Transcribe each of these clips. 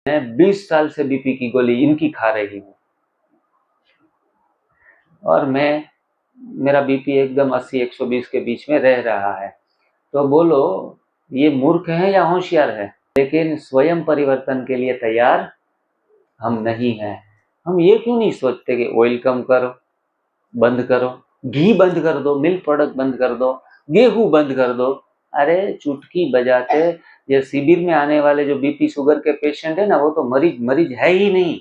मैं 20 साल से बीपी की गोली इनकी खा रही हूँ और मेरा बीपी एकदम 80-120 के बीच में रह रहा है। तो बोलो, ये मूर्ख है या होशियार है? लेकिन स्वयं परिवर्तन के लिए तैयार हम नहीं हैं। हम ये क्यों नहीं सोचते कि ऑयल कम करो, बंद करो, घी बंद कर दो, मिल्क प्रोडक्ट बंद कर दो, गेहूं बंद कर दो। अरे चुटकी बजाते ये शिविर में आने वाले जो बीपी शुगर के पेशेंट है ना, वो तो मरीज मरीज है ही नहीं।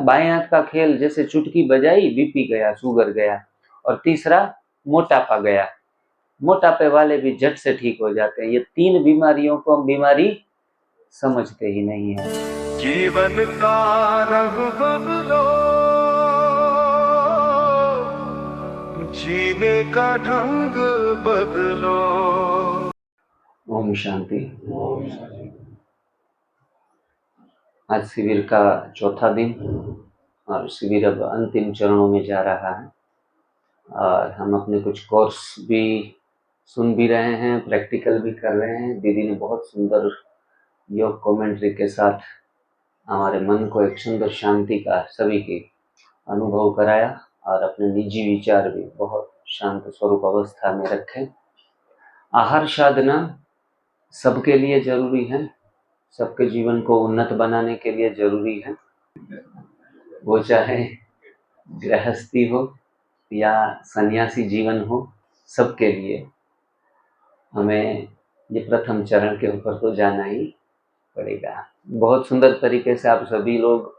बाएं हाथ का खेल, जैसे चुटकी बजाई बीपी गया, शुगर गया। और तीसरा, मोटापा गया। मोटापे वाले भी झट से ठीक हो जाते हैं। ये 3 बीमारियों को हम बीमारी समझते ही नहीं है। जीवन का रंग बदलो, जीने का ढंग बदलो। ओम शांति। आज शिविर का चौथा दिन और शिविर अब अंतिम चरणों में जा रहा है और हम अपने कुछ कोर्स भी सुन भी रहे हैं, प्रैक्टिकल भी कर रहे हैं। दीदी ने बहुत सुंदर योग कमेंट्री के साथ हमारे मन को एक सुंदर शांति का सभी की अनुभव कराया और अपने निजी विचार भी बहुत शांत स्वरूप अवस्था में रखे। आहार साधना सबके लिए जरूरी है, सबके जीवन को उन्नत बनाने के लिए जरूरी है। वो चाहे गृहस्थी हो या सन्यासी जीवन हो, सबके लिए हमें ये प्रथम चरण के ऊपर तो जाना ही पड़ेगा। बहुत सुंदर तरीके से आप सभी लोग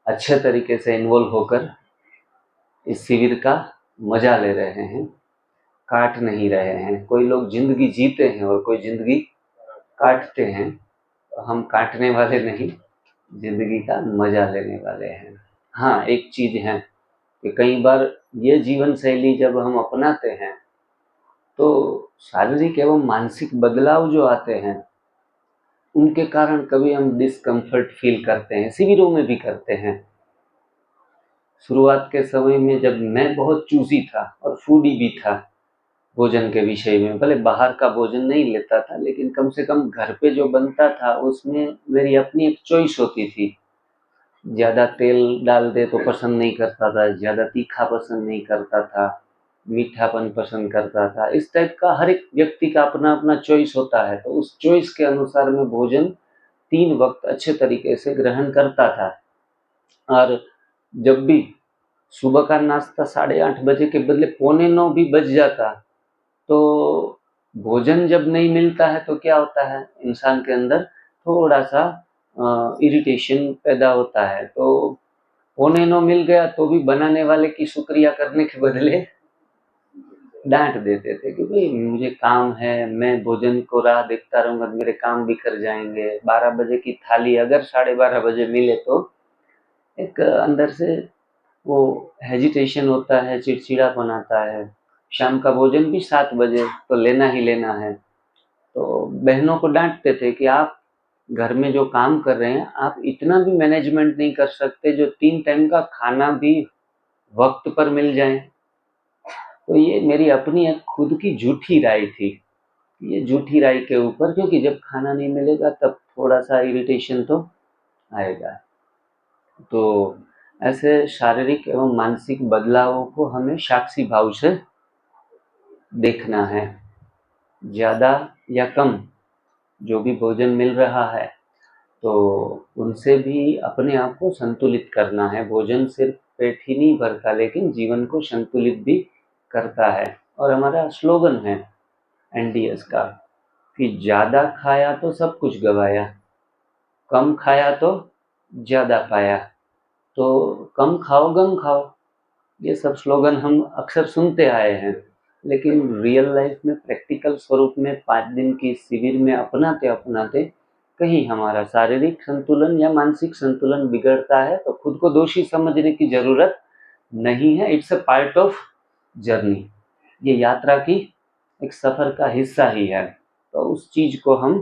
अच्छे तरीके से इन्वॉल्व होकर इस शिविर का मजा ले रहे हैं, काट नहीं रहे हैं। कोई लोग जिंदगी जीते हैं और कोई जिंदगी काटते हैं। तो हम काटने वाले नहीं, जिंदगी का मजा लेने वाले हैं। हाँ, एक चीज है कि कई बार ये जीवन शैली जब हम अपनाते हैं तो शारीरिक एवं मानसिक बदलाव जो आते हैं उनके कारण कभी हम डिस्कम्फर्ट फील करते हैं, शिविरों में भी करते हैं। शुरुआत के समय में जब मैं बहुत चूजी था और फूडी भी था भोजन के विषय में, भले बाहर का भोजन नहीं लेता था लेकिन कम से कम घर पे जो बनता था उसमें मेरी अपनी एक चॉइस होती थी। ज्यादा तेल डाल दे तो पसंद नहीं करता था, ज्यादा तीखा पसंद नहीं करता था, मीठापन पसंद करता था। इस टाइप का हर एक व्यक्ति का अपना अपना चॉइस होता है। तो उस चॉइस के अनुसार मैं भोजन 3 वक्त अच्छे तरीके से ग्रहण करता था। और जब भी सुबह का नाश्ता 8:30 बजे के बदले 8:45 भी बज जाता, तो भोजन जब नहीं मिलता है तो क्या होता है, इंसान के अंदर थोड़ा सा इरिटेशन पैदा होता है। तो 8:45 मिल गया तो भी बनाने वाले की शुक्रिया करने के बदले डांट देते थे कि भाई मुझे काम है, मैं भोजन को राह देखता रहूंगा तो मेरे काम बिखर जाएंगे। 12 बजे की थाली अगर 12:30 बजे मिले तो एक अंदर से वो हेजिटेशन होता है, चिड़चिड़ापन आता है। शाम का भोजन भी 7 बजे तो लेना ही लेना है। तो बहनों को डांटते थे कि आप घर में जो काम कर रहे हैं आप इतना भी मैनेजमेंट नहीं कर सकते जो 3 टाइम का खाना भी वक्त पर मिल जाए। तो ये मेरी अपनी एक खुद की झूठी राय थी। ये झूठी राय के ऊपर, क्योंकि जब खाना नहीं मिलेगा तब थोड़ा सा इरिटेशन तो आएगा। तो ऐसे शारीरिक एवं मानसिक बदलावों को हमें साक्षी भाव से देखना है। ज्यादा या कम जो भी भोजन मिल रहा है तो उनसे भी अपने आप को संतुलित करना है। भोजन सिर्फ पेट ही नहीं भरता लेकिन जीवन को संतुलित भी करता है। और हमारा स्लोगन है एनडीएस का कि ज्यादा खाया तो सब कुछ गवाया, कम खाया तो ज्यादा पाया। तो कम खाओ गम खाओ, ये सब स्लोगन हम अक्सर सुनते आए हैं, लेकिन रियल लाइफ में प्रैक्टिकल स्वरूप में 5 दिन की शिविर में अपनाते अपनाते कहीं हमारा शारीरिक संतुलन या मानसिक संतुलन बिगड़ता है तो खुद को दोषी समझने की जरूरत नहीं है। It's a part of journey. ये यात्रा की एक सफर का हिस्सा ही है। तो उस चीज को हम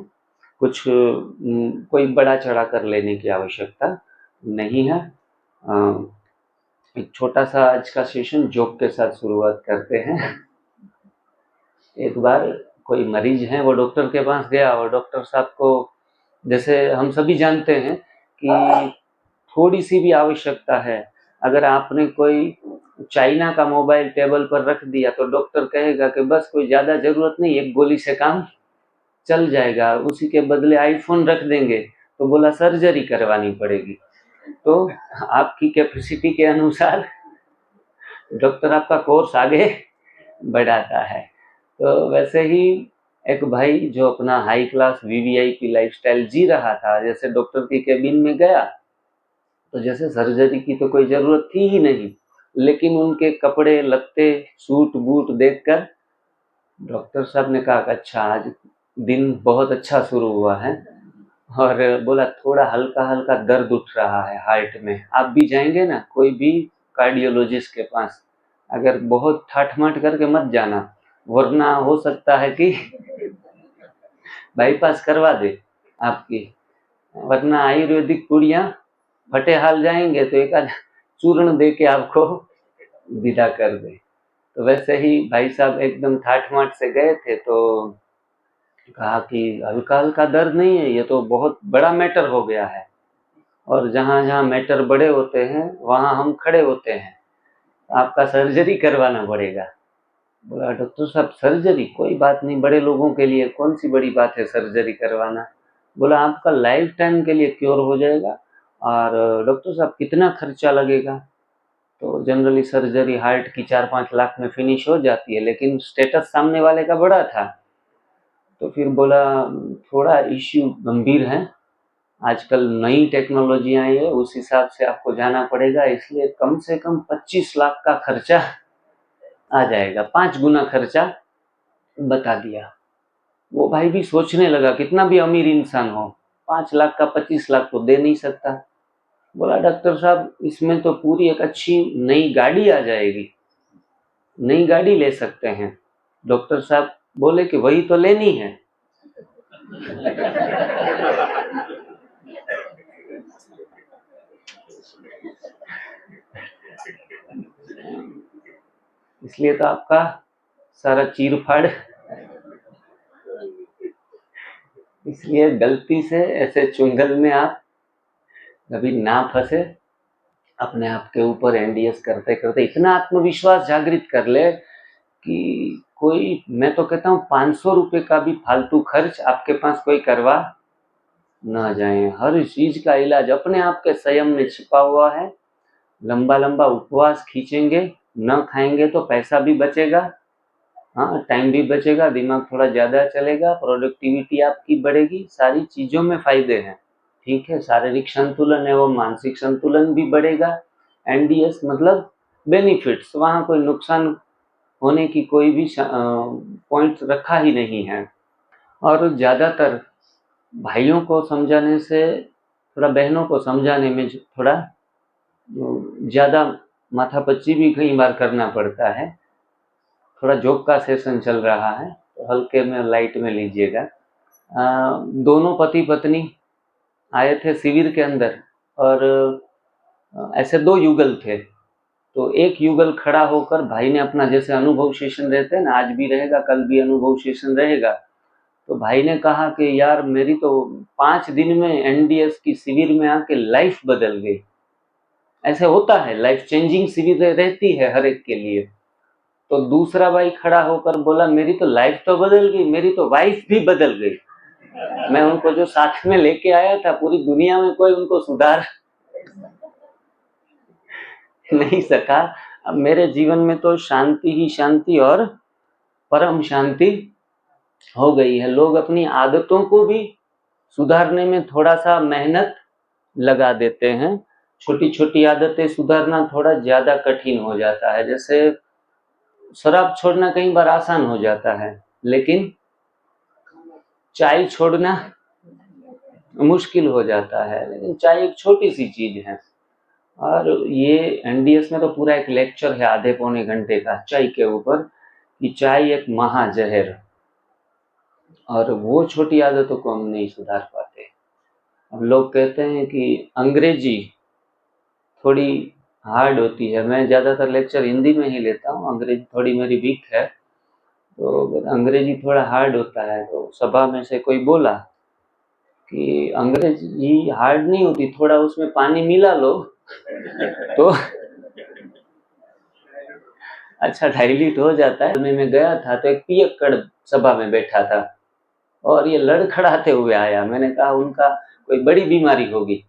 कुछ कोई बड़ा चढ़ा कर लेने की आवश्यकता नहीं है। एक छोटा सा आज का सेशन जोक के साथ शुरुआत करते हैं। एक बार कोई मरीज है, वो डॉक्टर के पास गया और डॉक्टर साहब को जैसे हम सभी जानते हैं कि थोड़ी सी भी आवश्यकता है, अगर आपने कोई चाइना का मोबाइल टेबल पर रख दिया तो डॉक्टर कहेगा कि बस कोई ज़्यादा ज़रूरत नहीं, एक गोली से काम चल जाएगा। उसी के बदले आईफोन रख देंगे तो बोला सर्जरी करवानी पड़ेगी। तो आपकी कैपेसिटी के अनुसार डॉक्टर आपका कोर्स आगे बढ़ाता है। तो वैसे ही एक भाई जो अपना हाई क्लास वीवीआईपी लाइफस्टाइल जी रहा था, जैसे डॉक्टर की केबिन में गया तो जैसे सर्जरी की तो कोई ज़रूरत थी ही नहीं, लेकिन उनके कपड़े लत्ते सूट बूट देखकर डॉक्टर साहब ने कहा कि अच्छा आज दिन बहुत अच्छा शुरू हुआ है, और बोला थोड़ा हल्का हल्का दर्द उठ रहा है हार्ट में, आप भी जाएंगे ना कोई भी कार्डियोलॉजिस्ट के पास, अगर बहुत ठाठ माठ करके मत जाना, वरना हो सकता है कि बाईपास करवा दे आपकी, वरना आयुर्वेदिक पुड़िया फटे हाल जाएंगे तो एक आध चूर्ण दे के आपको विदा कर दे। तो वैसे ही भाई साहब एकदम ठाठ माठ से गए थे, तो कहा कि हल्का हल्का दर्द नहीं है, ये तो बहुत बड़ा मैटर हो गया है, और जहाँ जहाँ मैटर बड़े होते हैं वहाँ हम खड़े होते हैं, आपका सर्जरी करवाना पड़ेगा। बोला डॉक्टर साहब सर्जरी कोई बात नहीं, बड़े लोगों के लिए कौन सी बड़ी बात है सर्जरी करवाना। बोला आपका लाइफ टाइम के लिए क्योर हो जाएगा, और डॉक्टर साहब कितना खर्चा लगेगा। तो जनरली सर्जरी हार्ट की 4-5 लाख में फिनिश हो जाती है, लेकिन स्टेटस सामने वाले का बड़ा था, तो फिर बोला थोड़ा इश्यू गंभीर है, आजकल नई टेक्नोलॉजी आई है, उस हिसाब से आपको जाना पड़ेगा, इसलिए कम से कम 25 लाख का खर्चा आ जाएगा, 5 गुना खर्चा बता दिया। वो भाई भी सोचने लगा, कितना भी अमीर इंसान हो 5 लाख का 25 लाख तो दे नहीं सकता। बोला डॉक्टर साहब इसमें तो पूरी एक अच्छी नई गाड़ी आ जाएगी, नई गाड़ी ले सकते हैं। डॉक्टर साहब बोले कि वही तो लेनी है। इसलिए तो आपका सारा चीर फाड़, इसलिए गलती से ऐसे चुंगल में आप कभी ना फंसे। अपने आप के ऊपर एनडीएस करते करते इतना आत्मविश्वास जागृत कर ले कि कोई, मैं तो कहता हूँ 500 रुपये का भी फालतू खर्च आपके पास कोई करवा ना जाए। हर चीज का इलाज अपने आप के संयम में छिपा हुआ है। लंबा लंबा उपवास खींचेंगे, न खाएंगे तो पैसा भी बचेगा, हाँ टाइम भी बचेगा, दिमाग थोड़ा ज़्यादा चलेगा, प्रोडक्टिविटी आपकी बढ़ेगी, सारी चीज़ों में फ़ायदे हैं। ठीक है, शारीरिक संतुलन एवं मानसिक संतुलन भी बढ़ेगा। एनडीएस मतलब बेनिफिट्स, वहाँ कोई नुकसान होने की कोई भी पॉइंट रखा ही नहीं है। और ज़्यादातर भाइयों को समझाने से थोड़ा बहनों को समझाने में थोड़ा ज़्यादा माथापच्ची भी कई बार करना पड़ता है। थोड़ा जोक का सेशन चल रहा है तो हल्के में लाइट में लीजिएगा। दोनों पति पत्नी आए थे शिविर के अंदर, और ऐसे 2 युगल थे। तो एक युगल खड़ा होकर, भाई ने अपना जैसे अनुभव सेशन रहते हैं ना, आज भी रहेगा कल भी अनुभव सेशन रहेगा, तो भाई ने कहा कि यार मेरी तो 5 दिन में एनडीएस की शिविर में आके लाइफ बदल गई। ऐसे होता है, लाइफ चेंजिंग शिविर रहती है हर एक के लिए। तो दूसरा भाई खड़ा होकर बोला मेरी तो लाइफ तो बदल गई, मेरी तो वाइफ भी बदल गई। मैं उनको जो साथ में लेके आया था, पूरी दुनिया में कोई उनको सुधार नहीं सका। अब मेरे जीवन में तो शांति ही शांति और परम शांति हो गई है। लोग अपनी आदतों को भी सुधारने में थोड़ा सा मेहनत लगा देते हैं। छोटी छोटी आदतें सुधारना थोड़ा ज्यादा कठिन हो जाता है। जैसे शराब छोड़ना कई बार आसान हो जाता है, लेकिन चाय छोड़ना मुश्किल हो जाता है। लेकिन चाय एक छोटी सी चीज है, और ये एनडीएस में तो पूरा एक लेक्चर है आधे पौने घंटे का चाय के ऊपर, कि चाय एक महाजहर, और वो छोटी आदतों को हम नहीं सुधार पाते। अब लोग कहते हैं कि अंग्रेजी थोड़ी हार्ड होती है। मैं ज़्यादातर लेक्चर हिंदी में ही लेता हूँ, अंग्रेजी थोड़ी मेरी वीक है, तो अंग्रेजी थोड़ा हार्ड होता है। तो सभा में से कोई बोला कि अंग्रेजी हार्ड नहीं होती, थोड़ा उसमें पानी मिला लो तो अच्छा डाइल्यूट हो जाता है। मैं गया था तो एक पियक्कड़ सभा में बैठा था और ये लड़खड़ाते हुए आया। मैंने कहा उनका कोई बड़ी बीमारी होगी,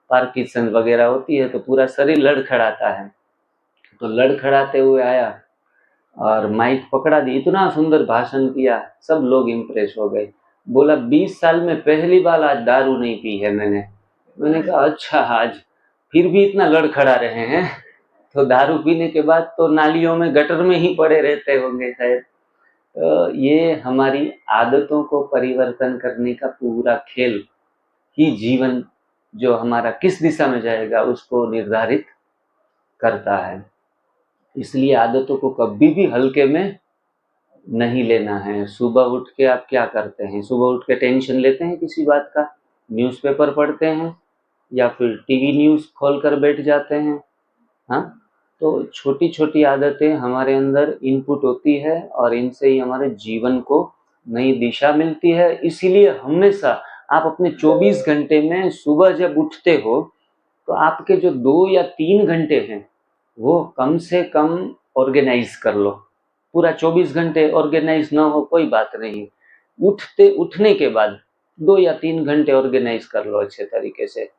पार्किंसन वगैरह होती है तो पूरा शरीर लड़खड़ाता है। तो लड़खड़ाते हुए आया और माइक पकड़ा दी, इतना सुंदर भाषण किया, सब लोग इम्प्रेस हो गए। बोला 20 साल में पहली बार आज दारू नहीं पी है मैंने। मैंने कहा अच्छा, आज फिर भी इतना लड़खड़ा रहे हैं तो दारू पीने के बाद तो नालियों में गटर में ही पड़े रहते होंगे शायद। तो ये हमारी आदतों को परिवर्तन करने का पूरा खेल ही जीवन जो हमारा किस दिशा में जाएगा उसको निर्धारित करता है। इसलिए आदतों को कभी भी हल्के में नहीं लेना है। सुबह उठ के आप क्या करते हैं? सुबह उठ के टेंशन लेते हैं किसी बात का, न्यूज़पेपर पढ़ते हैं या फिर टीवी न्यूज़ खोल कर बैठ जाते हैं। हाँ, तो छोटी छोटी आदतें हमारे अंदर इनपुट होती है और इनसे ही हमारे जीवन को नई दिशा मिलती है। इसीलिए हमेशा आप अपने 24 घंटे में सुबह जब उठते हो तो आपके जो 2 या 3 घंटे हैं वो कम से कम ऑर्गेनाइज कर लो। पूरा 24 घंटे ऑर्गेनाइज ना हो कोई बात नहीं, उठने के बाद 2 या 3 घंटे ऑर्गेनाइज कर लो अच्छे तरीके से।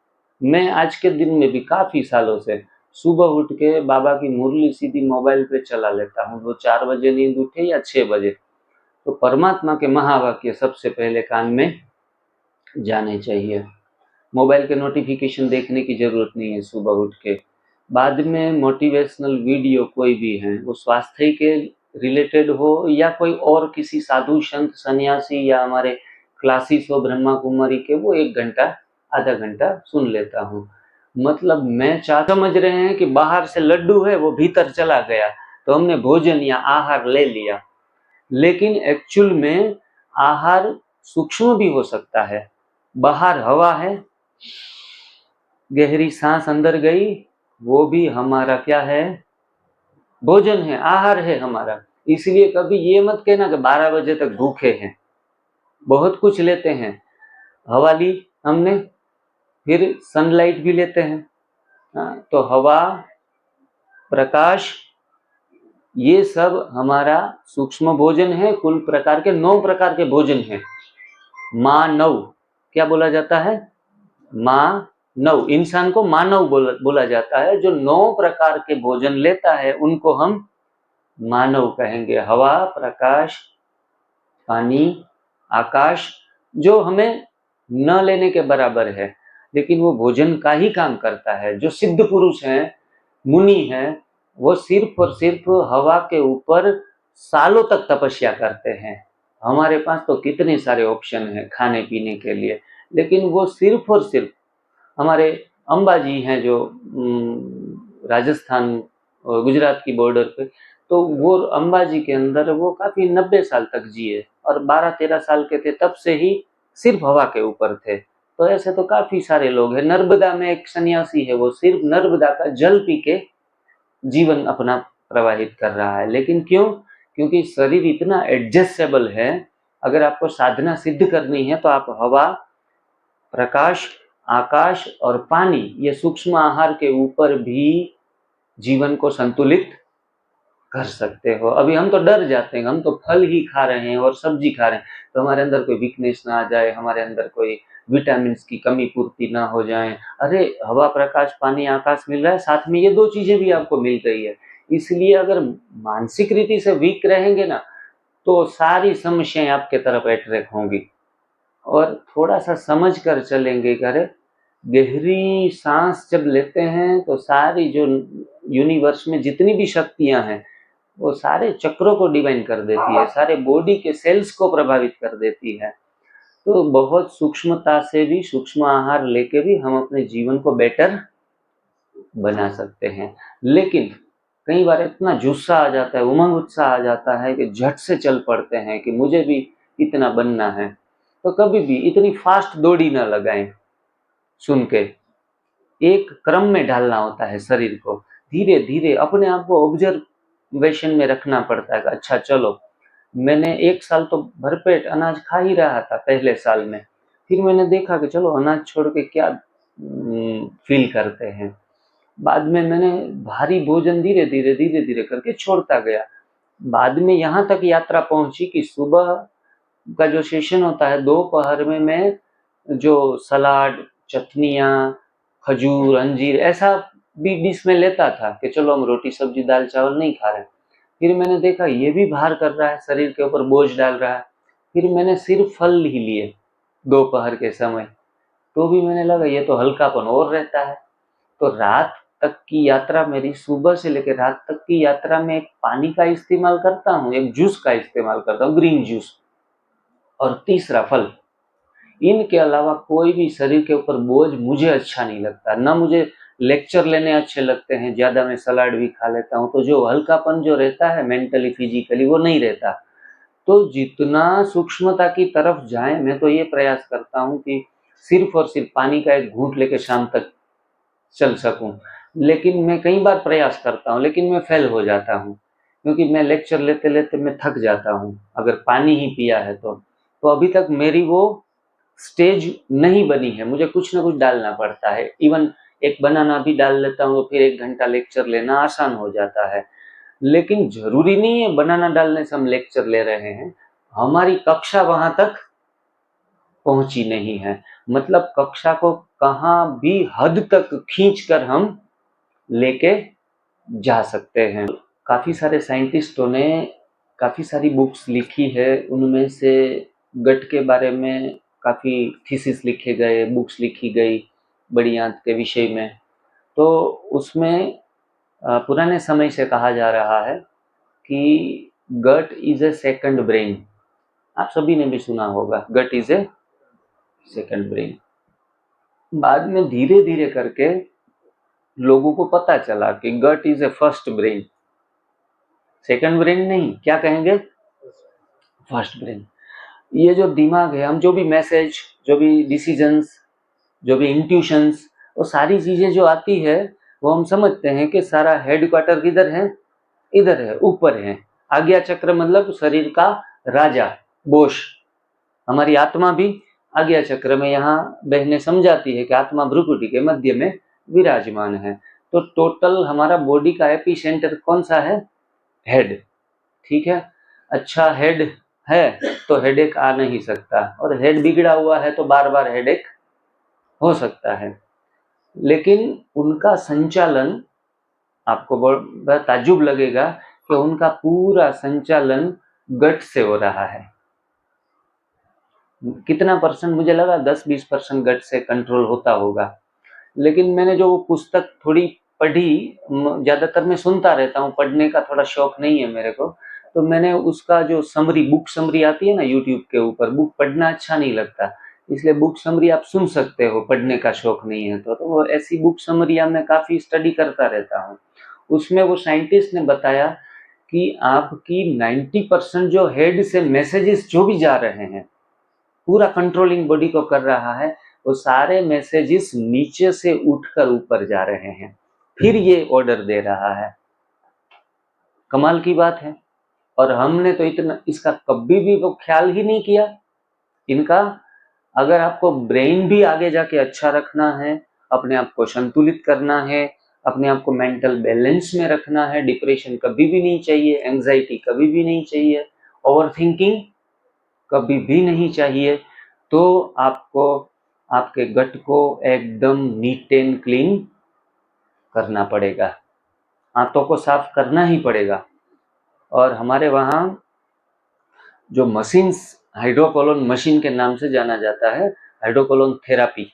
मैं आज के दिन में भी काफ़ी सालों से सुबह उठ के बाबा की मुरली सीधी मोबाइल पे चला लेता हूँ। वो 4 बजे नींद उठे या 6 बजे, तो परमात्मा के महावाक्य सबसे पहले कान में जाने चाहिए। मोबाइल के नोटिफिकेशन देखने की ज़रूरत नहीं है सुबह उठ के। बाद में मोटिवेशनल वीडियो कोई भी हैं, वो स्वास्थ्य के रिलेटेड हो या कोई और किसी साधु संत सन्यासी या हमारे क्लासेस हो ब्रह्मा कुमारी के, वो 1 घंटा आधा घंटा सुन लेता हूँ। मतलब मैं समझ रहे हैं कि बाहर से लड्डू है वो भीतर चला गया तो हमने भोजन या आहार ले लिया, लेकिन एक्चुअल में आहार सूक्ष्म भी हो सकता है। बाहर हवा है, गहरी सांस अंदर गई, वो भी हमारा क्या है? भोजन है, आहार है हमारा। इसलिए कभी ये मत कहना कि 12 बजे तक भूखे हैं। बहुत कुछ लेते हैं, हवा ली हमने, फिर सनलाइट भी लेते हैं। तो हवा, प्रकाश, ये सब हमारा सूक्ष्म भोजन है। कुल प्रकार के 9 प्रकार के भोजन हैं। मानव क्या बोला जाता है? मानव, इंसान को मानव बोला जाता है। जो 9 प्रकार के भोजन लेता है उनको हम मानव कहेंगे। हवा, प्रकाश, पानी, आकाश, जो हमें न लेने के बराबर है, लेकिन वो भोजन का ही काम करता है। जो सिद्ध पुरुष हैं, मुनि हैं, वो सिर्फ और सिर्फ हवा के ऊपर सालों तक तपस्या करते हैं। हमारे पास तो कितने सारे ऑप्शन हैं खाने पीने के लिए, लेकिन वो सिर्फ और सिर्फ हमारे अंबाजी हैं जो राजस्थान और गुजरात की बॉर्डर पे, तो वो अंबाजी के अंदर वो काफ़ी 90 साल तक जिए और 12-13 साल के थे तब से ही सिर्फ हवा के ऊपर थे। तो ऐसे तो काफ़ी सारे लोग हैं। नर्मदा में एक सन्यासी है, वो सिर्फ नर्मदा का जल पी के जीवन अपना प्रवाहित कर रहा है। लेकिन क्यों? क्योंकि शरीर इतना एडजस्टेबल है। अगर आपको साधना सिद्ध करनी है तो आप हवा, प्रकाश, आकाश और पानी, ये सूक्ष्म आहार के ऊपर भी जीवन को संतुलित कर सकते हो। अभी हम तो डर जाते हैं, हम तो फल ही खा रहे हैं और सब्जी खा रहे हैं, तो हमारे अंदर कोई वीकनेस ना आ जाए, हमारे अंदर कोई विटामिन की कमी पूर्ति ना हो जाए। अरे हवा, प्रकाश, पानी, आकाश मिल रहा है, साथ में ये 2 चीजें भी आपको मिल रही है। इसलिए अगर मानसिक रीति से वीक रहेंगे ना तो सारी समस्याएं आपके तरफ अट्रैक्ट होंगी। और थोड़ा सा समझ कर चलेंगे कि अरे गहरी सांस जब लेते हैं तो सारी जो यूनिवर्स में जितनी भी शक्तियां हैं वो सारे चक्रों को डिवाइन कर देती है, सारे बॉडी के सेल्स को प्रभावित कर देती है। तो बहुत सूक्ष्मता से भी, सूक्ष्म आहार लेके भी हम अपने जीवन को बेटर बना सकते हैं। लेकिन कई बार इतना जुस्सा आ जाता है, उमंग उत्साह आ जाता है कि झट से चल पड़ते हैं कि मुझे भी इतना बनना है। तो कभी भी इतनी फास्ट दौड़ी ना लगाएं। सुन के एक क्रम में ढालना होता है शरीर को, धीरे धीरे अपने आप को ऑब्जर्वेशन में रखना पड़ता है कि अच्छा चलो, मैंने 1 साल तो भरपेट अनाज खा ही रहा था पहले साल में, फिर मैंने देखा कि चलो अनाज छोड़ के क्या फील करते हैं। बाद में मैंने भारी भोजन धीरे-धीरे करके छोड़ता गया। बाद में यहाँ तक यात्रा पहुँची कि सुबह का जो सेशन होता है, दोपहर में मैं जो सलाद, चटनियाँ, खजूर, अंजीर ऐसा भी डिश में लेता था कि चलो हम रोटी, सब्जी, दाल, चावल नहीं खा रहे। फिर मैंने देखा ये भी भार कर रहा है, शरीर के ऊपर बोझ डाल रहा है। फिर मैंने सिर्फ फल ही लिए दोपहर के समय, तो भी मैंने लगा ये तो हल्कापन और रहता है। तो रात तक की यात्रा मेरी, सुबह से लेकर रात तक की यात्रा में एक पानी का इस्तेमाल करता हूँ, एक जूस का इस्तेमाल करता हूँ, ग्रीन जूस, और तीसरा फल। इनके अलावा कोई भी शरीर के ऊपर बोझ मुझे अच्छा नहीं लगता, ना मुझे लेक्चर लेने अच्छे लगते हैं, ज़्यादा मैं सलाड भी खा लेता हूँ, तो जो हल्कापन जो रहता है मेंटली फिजिकली वो नहीं रहता। तो जितना सूक्ष्मता की तरफ जाए, मैं तो ये प्रयास करता हूँ कि सिर्फ और सिर्फ पानी का एक घूंट लेके शाम तक चल सकूं। लेकिन मैं कई बार प्रयास करता हूँ, लेकिन मैं फेल हो जाता हूँ, क्योंकि मैं लेक्चर लेते लेते मैं थक जाता हूँ अगर पानी ही पिया है तो अभी तक मेरी वो स्टेज नहीं बनी है, मुझे कुछ ना कुछ डालना पड़ता है। इवन एक बनाना भी डाल लेता हूँ तो फिर 1 घंटा लेक्चर लेना आसान हो जाता है। लेकिन जरूरी नहीं है बनाना डालने से हम लेक्चर ले रहे हैं, हमारी कक्षा वहां तक पहुंची नहीं है। मतलब कक्षा को कहाँ भी हद तक खींच कर हम लेके जा सकते हैं। काफी सारे साइंटिस्टों ने काफी सारी बुक्स लिखी है, उनमें से गट के बारे में काफी थीसिस लिखे गए, बुक्स लिखी गई बड़ी आंत के विषय में। तो उसमें पुराने समय से कहा जा रहा है कि gut is A second brain. आप सभी ने भी सुना होगा, गट इज ए सेकंड ब्रेन। बाद में धीरे धीरे करके लोगों को पता चला कि gut is a first brain, second brain नहीं, क्या कहेंगे, फर्स्ट ब्रेन। ये जो दिमाग है, हम जो भी मैसेज, जो भी डिसीजंस, जो भी इंट्यूशंस, वो सारी चीजें जो आती है वो हम समझते हैं कि सारा हेडक्वार्टर किधर है, इधर है, ऊपर है। आज्ञा चक्र मतलब शरीर का राजा, बोस। हमारी आत्मा भी आज्ञा चक्र में, यहाँ बहनें समझाती है कि आत्मा भ्रुकुटी के मध्य में विराजमान है। तो टोटल हमारा बॉडी का एपी सेंटर कौन सा है, हेड। ठीक है, अच्छा हेड है तो हेडेक आ नहीं सकता, और हेड बिगड़ा हुआ है तो बार बार हेडेक हो सकता है। लेकिन उनका संचालन, आपको बड़ा ताज्जुब लगेगा कि उनका पूरा संचालन गट से हो रहा है। कितना परसेंट, मुझे लगा 10-20% गट से कंट्रोल होता होगा। लेकिन मैंने जो वो पुस्तक थोड़ी पढ़ी, ज्यादातर मैं सुनता रहता हूँ, पढ़ने का थोड़ा शौक नहीं है मेरे को, तो मैंने उसका जो समरी, बुक समरी आती है ना यूट्यूब के ऊपर, बुक पढ़ना अच्छा नहीं लगता, इसलिए बुक समरी आप सुन सकते हो, पढ़ने का शौक नहीं है तो वो ऐसी बुक समरियां मैं काफी स्टडी करता रहता हूँ। उसमें वो साइंटिस्ट ने बताया कि आपकी 90% जो हेड से मैसेजेस जो भी जा रहे हैं, पूरा कंट्रोलिंग बॉडी को कर रहा है, वो सारे मैसेजेस नीचे से उठकर ऊपर जा रहे हैं, फिर ये ऑर्डर दे रहा है। कमाल की बात है। और हमने तो इतना इसका कभी भी वो ख्याल ही नहीं किया इनका। अगर आपको ब्रेन भी आगे जाके अच्छा रखना है, अपने आप को संतुलित करना है, अपने आप को मेंटल बैलेंस में रखना है, डिप्रेशन कभी भी नहीं चाहिए, एंजाइटी कभी भी नहीं चाहिए, ओवर थिंकिंग कभी भी नहीं चाहिए, तो आपको आपके गट को एकदम नीट एंड क्लीन करना पड़ेगा, हाथों को साफ करना ही पड़ेगा। और हमारे वहाँ जो मशीन्स, हाइड्रोकोलोन मशीन के नाम से जाना जाता है, हाइड्रोकोलोन थेरापी,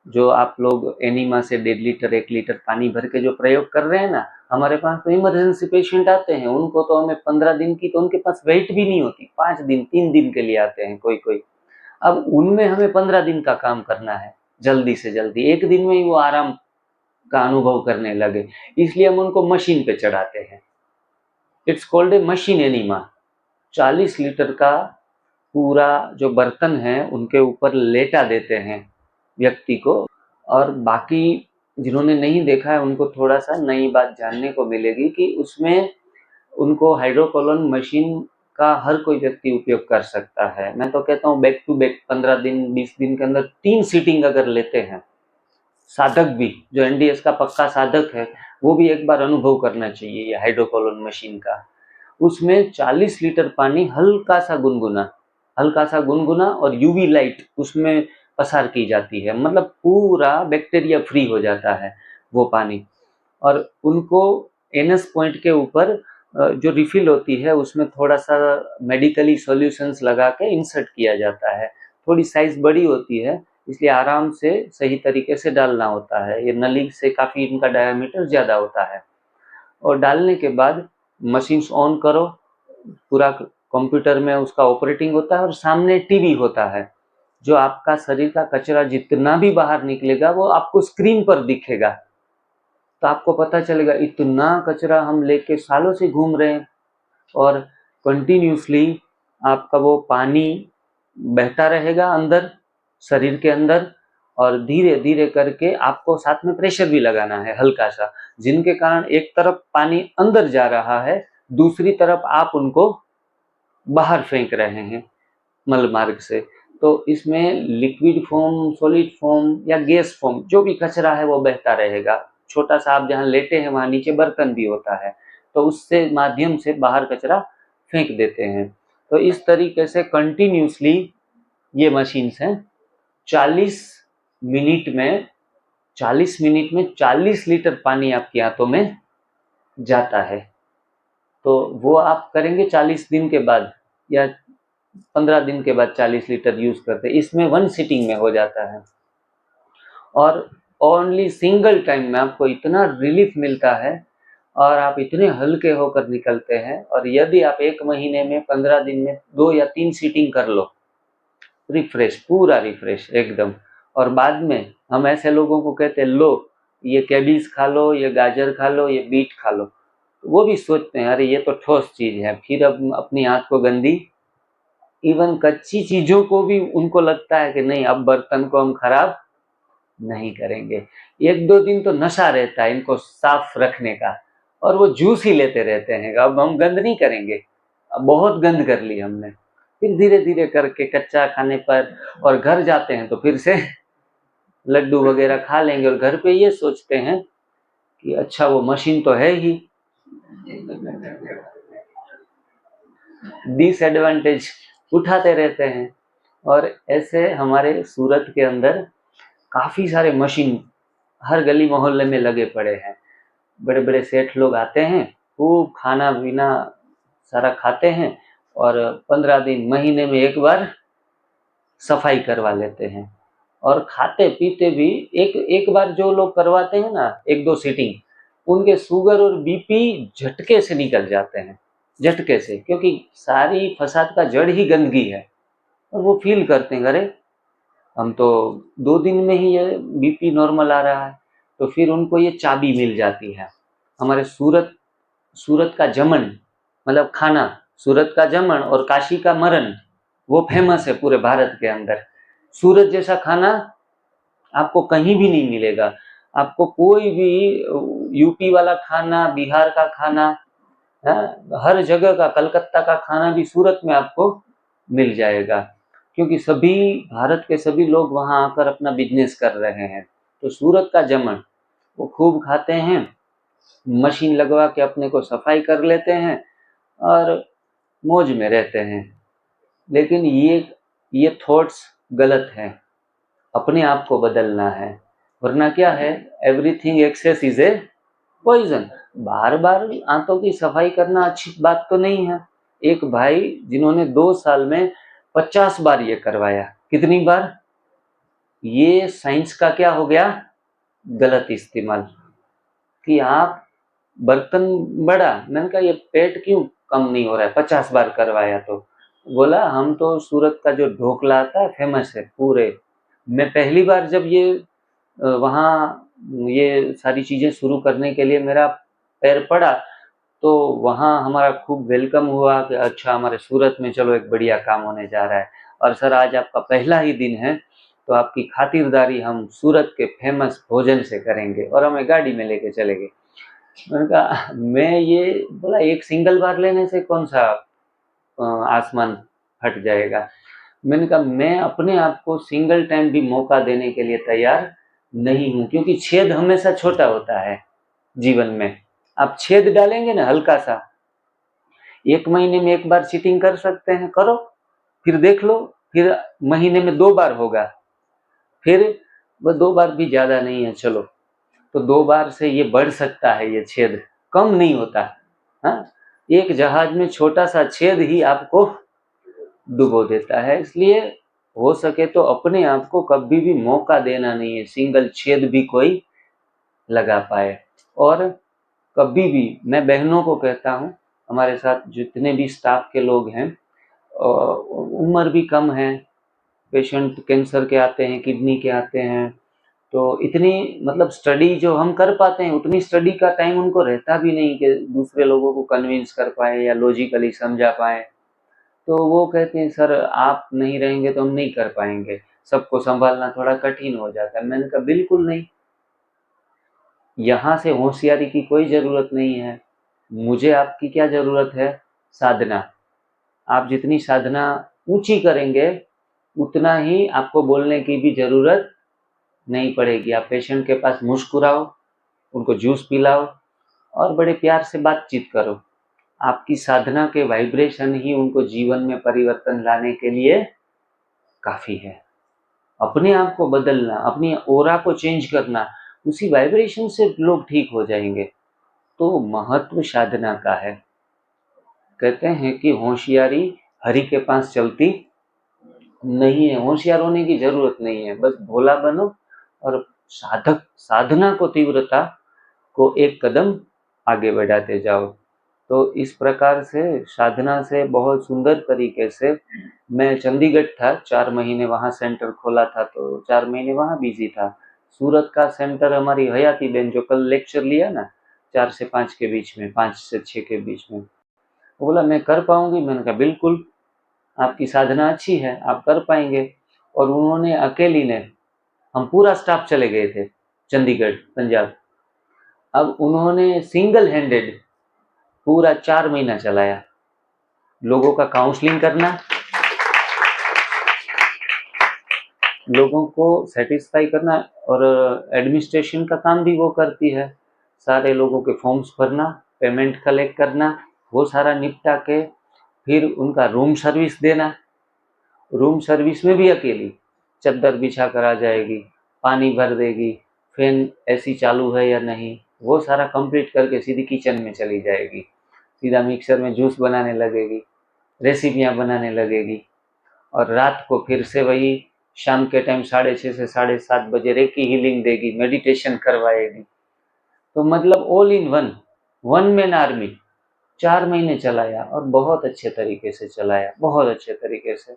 जो आप लोग एनिमा से 1.5 लीटर 1 लीटर पानी भर के जो प्रयोग कर रहे हैं ना, हमारे पास तो इमरजेंसी पेशेंट आते हैं, उनको तो हमें 15 दिन की, तो उनके पास वेट भी नहीं होती, 5 दिन 3 दिन के लिए आते हैं कोई कोई। अब उनमें हमें 15 दिन का काम करना है, जल्दी से जल्दी, एक दिन में ही वो आराम का अनुभव करने लगे, इसलिए हम उनको मशीन पे चढ़ाते हैं। It's called a machine enema. 40 litre का पूरा जो बर्तन है उनके ऊपर लेटा देते हैं व्यक्ति को। और बाकी जिन्होंने नहीं देखा है उनको थोड़ा सा नई बात जानने को मिलेगी कि उसमें उनको हाइड्रोकोलोन मशीन का हर कोई व्यक्ति उपयोग कर सकता है। मैं तो कहता हूँ बैक टू बैक 15 दिन 20 दिन के अंदर 3 सीटिंग अगर लेते हैं, साधक भी जो एनडीएस का पक्का साधक है वो भी एक बार अनुभव करना चाहिए ये हाइड्रोकोलोन मशीन का। उसमें 40 लीटर पानी हल्का सा गुनगुना और यूवी लाइट उसमें पसार की जाती है, मतलब पूरा बैक्टीरिया फ्री हो जाता है वो पानी। और उनको एनएस पॉइंट के ऊपर जो रिफिल होती है उसमें थोड़ा सा मेडिकली सॉल्यूशंस लगा के इंसर्ट किया जाता है। थोड़ी साइज बड़ी होती है इसलिए आराम से सही तरीके से डालना होता है। ये नली से काफ़ी इनका डायमीटर ज़्यादा होता है। और डालने के बाद मशीन्स ऑन करो, पूरा कंप्यूटर में उसका ऑपरेटिंग होता है और सामने टीवी होता है। जो आपका शरीर का कचरा जितना भी बाहर निकलेगा वो आपको स्क्रीन पर दिखेगा, तो आपको पता चलेगा इतना कचरा हम लेके सालों से घूम रहे हैं। और कंटिन्यूसली आपका वो पानी बहता रहेगा अंदर शरीर के अंदर, और धीरे धीरे करके आपको साथ में प्रेशर भी लगाना है हल्का सा, जिनके कारण एक तरफ पानी अंदर जा रहा है, दूसरी तरफ आप उनको बाहर फेंक रहे हैं मल मार्ग से। तो इसमें लिक्विड फॉर्म, सॉलिड फॉर्म या गैस फॉर्म जो भी कचरा है वो बहता रहेगा। छोटा सा आप जहाँ लेटे हैं वहाँ नीचे बर्तन भी होता है, तो उससे माध्यम से बाहर कचरा फेंक देते हैं। तो इस तरीके से कंटिन्यूसली ये मशीन्स हैं। 40 मिनट में 40 लीटर पानी आपकी आंतों में जाता है। तो वो आप करेंगे 40 दिन के बाद या 15 दिन के बाद 40 लीटर यूज करते हैं। इसमें 1 सीटिंग में हो जाता है और ओनली सिंगल टाइम में आपको इतना रिलीफ मिलता है और आप इतने हल्के होकर निकलते हैं। और यदि आप 1 महीने में 15 दिन में 2 या 3 सीटिंग कर लो, रिफ्रेश, पूरा रिफ्रेश एकदम। और बाद में हम ऐसे लोगों को कहते हैं लो ये कैबेज खा लो, ये गाजर खा लो, ये बीट खा लो, वो भी सोचते हैं अरे ये तो ठोस चीज है, फिर अब अपनी आंख को गंदी, इवन कच्ची चीजों को भी उनको लगता है कि नहीं अब बर्तन को हम खराब नहीं करेंगे। 1-2 दिन तो नशा रहता है इनको साफ रखने का और वो जूस ही लेते रहते हैं, अब हम गंद नहीं करेंगे, अब बहुत गंद कर ली हमने। फिर धीरे धीरे करके कच्चा खाने पर और घर जाते हैं तो फिर से लड्डू वगैरह खा लेंगे और घर पे ये सोचते हैं कि अच्छा वो मशीन तो है ही। डिसएडवांटेज उठाते रहते हैं। और ऐसे हमारे सूरत के अंदर काफ़ी सारे मशीन हर गली मोहल्ले में लगे पड़े हैं। बड़े बड़े सेठ लोग आते हैं, खूब खाना पीना सारा खाते हैं और 15 दिन महीने में एक बार सफाई करवा लेते हैं। और खाते पीते भी एक बार जो लोग करवाते हैं ना 1-2 सीटिंग, उनके शुगर और बीपी झटके से निकल जाते हैं, झटके से, क्योंकि सारी फसाद का जड़ ही गंदगी है। और वो फील करते हैं अरे हम तो 2 दिन में ही ये बीपी नॉर्मल आ रहा है। तो फिर उनको ये चाबी मिल जाती है। हमारे सूरत का जमन, मतलब खाना, सूरत का जमन और काशी का मरण वो फेमस है पूरे भारत के अंदर। सूरत जैसा खाना आपको कहीं भी नहीं मिलेगा। आपको कोई भी यूपी वाला खाना, बिहार का खाना, हर जगह का, कलकत्ता का खाना भी सूरत में आपको मिल जाएगा, क्योंकि सभी भारत के सभी लोग वहां आकर अपना बिजनेस कर रहे हैं। तो सूरत का जमन वो खूब खाते हैं, मशीन लगवा के अपने को सफाई कर लेते हैं और मौज में रहते हैं। लेकिन ये थॉट्स गलत हैं, अपने आप को बदलना है, वरना क्या है, everything excess is a poison. बार बार आंतों की सफाई करना अच्छी बात तो नहीं है। एक भाई जिन्होंने 2 साल में 50 बार ये करवाया, कितनी बार, ये साइंस का क्या हो गया, गलत इस्तेमाल। कि आप बर्तन बड़ा, मैंने कहा ये पेट क्यों कम नहीं हो रहा है, 50 बार करवाया। तो बोला हम तो सूरत का जो ढोकला आता है फेमस है पूरे। मैं पहली बार जब ये वहाँ ये सारी चीज़ें शुरू करने के लिए मेरा पैर पड़ा, तो वहाँ हमारा खूब वेलकम हुआ कि अच्छा हमारे सूरत में चलो एक बढ़िया काम होने जा रहा है, और सर आज आपका पहला ही दिन है तो आपकी खातिरदारी हम सूरत के फेमस भोजन से करेंगे, और हमें गाड़ी में लेके चले गए। मैंने कहा मैं ये बोला एक सिंगल बार लेने से कौन सा आसमान फट जाएगा। मैंने कहा मैं अपने आप को सिंगल टाइम भी मौका देने के लिए तैयार नहीं हूँ, क्योंकि छेद हमेशा छोटा होता है जीवन में। आप छेद डालेंगे ना हल्का सा, 1 महीने में 1 बार चीटिंग कर सकते हैं, करो, फिर देख लो, फिर महीने में 2 बार होगा, फिर वो 2 बार भी ज्यादा नहीं है, चलो तो 2 बार से ये बढ़ सकता है, ये छेद कम नहीं होता। हाँ, एक जहाज में छोटा सा छेद ही आपको डुबो देता है। इसलिए हो सके तो अपने आप को कभी भी मौका देना नहीं है सिंगल छेद भी कोई लगा पाए। और कभी भी मैं बहनों को कहता हूँ, हमारे साथ जितने भी स्टाफ के लोग हैं, उम्र भी कम है, पेशेंट कैंसर के आते हैं, किडनी के आते हैं, तो इतनी मतलब स्टडी जो हम कर पाते हैं उतनी स्टडी का टाइम उनको रहता भी नहीं कि दूसरे लोगों को कन्विंस कर पाए या लॉजिकली समझा पाए। तो वो कहते हैं सर आप नहीं रहेंगे तो हम नहीं कर पाएंगे, सबको संभालना थोड़ा कठिन हो जाता है। मैंने कहा बिल्कुल नहीं, यहाँ से होशियारी की कोई जरूरत नहीं है। मुझे आपकी क्या जरूरत है? साधना। आप जितनी साधना ऊंची करेंगे उतना ही आपको बोलने की भी जरूरत नहीं पड़ेगी। आप पेशेंट के पास मुस्कुराओ, उनको जूस पिलाओ और बड़े प्यार से बातचीत करो। आपकी साधना के वाइब्रेशन ही उनको जीवन में परिवर्तन लाने के लिए काफी है। अपने आप को बदलना, अपनी ओरा को चेंज करना, उसी वाइब्रेशन से लोग ठीक हो जाएंगे। तो महत्व साधना का है। कहते हैं कि होशियारी हरि के पास चलती नहीं है, होशियार होने की जरूरत नहीं है, बस भोला बनो और साधना को, तीव्रता को एक कदम आगे बढ़ाते जाओ। तो इस प्रकार से साधना से बहुत सुंदर तरीके से, मैं चंडीगढ़ था 4 महीने, वहाँ सेंटर खोला था तो 4 महीने वहाँ बिजी था। सूरत का सेंटर हमारी हयाती बहन जो कल लेक्चर लिया ना 4 से 5 के बीच में, 5 से 6 के बीच में, वो बोला मैं कर पाऊंगी। मैंने कहा बिल्कुल, आपकी साधना अच्छी है, आप कर पाएंगे। और उन्होंने अकेली ने, हम पूरा स्टाफ चले गए थे चंडीगढ़ पंजाब, अब उन्होंने सिंगल हैंडेड पूरा 4 महीना चलाया। लोगों का काउंसलिंग करना, लोगों को सेटिस्फाई करना, और एडमिनिस्ट्रेशन का काम भी वो करती है। सारे लोगों के फॉर्म्स भरना, पेमेंट कलेक्ट करना, वो सारा निपटा के फिर उनका रूम सर्विस देना। रूम सर्विस में भी अकेली चद्दर बिछा कर आ जाएगी, पानी भर देगी, फैन एसी चालू है या नहीं, वो सारा कंप्लीट करके सीधी किचन में चली जाएगी, सीधा मिक्सर में जूस बनाने लगेगी, रेसिपियां बनाने लगेगी। और रात को फिर से वही शाम के टाइम 6:30 से 7:30 बजे रेकी हीलिंग देगी, मेडिटेशन करवाएगी। तो मतलब all in one man army 4 महीने चलाया और बहुत अच्छे तरीके से चलाया, बहुत अच्छे तरीके से।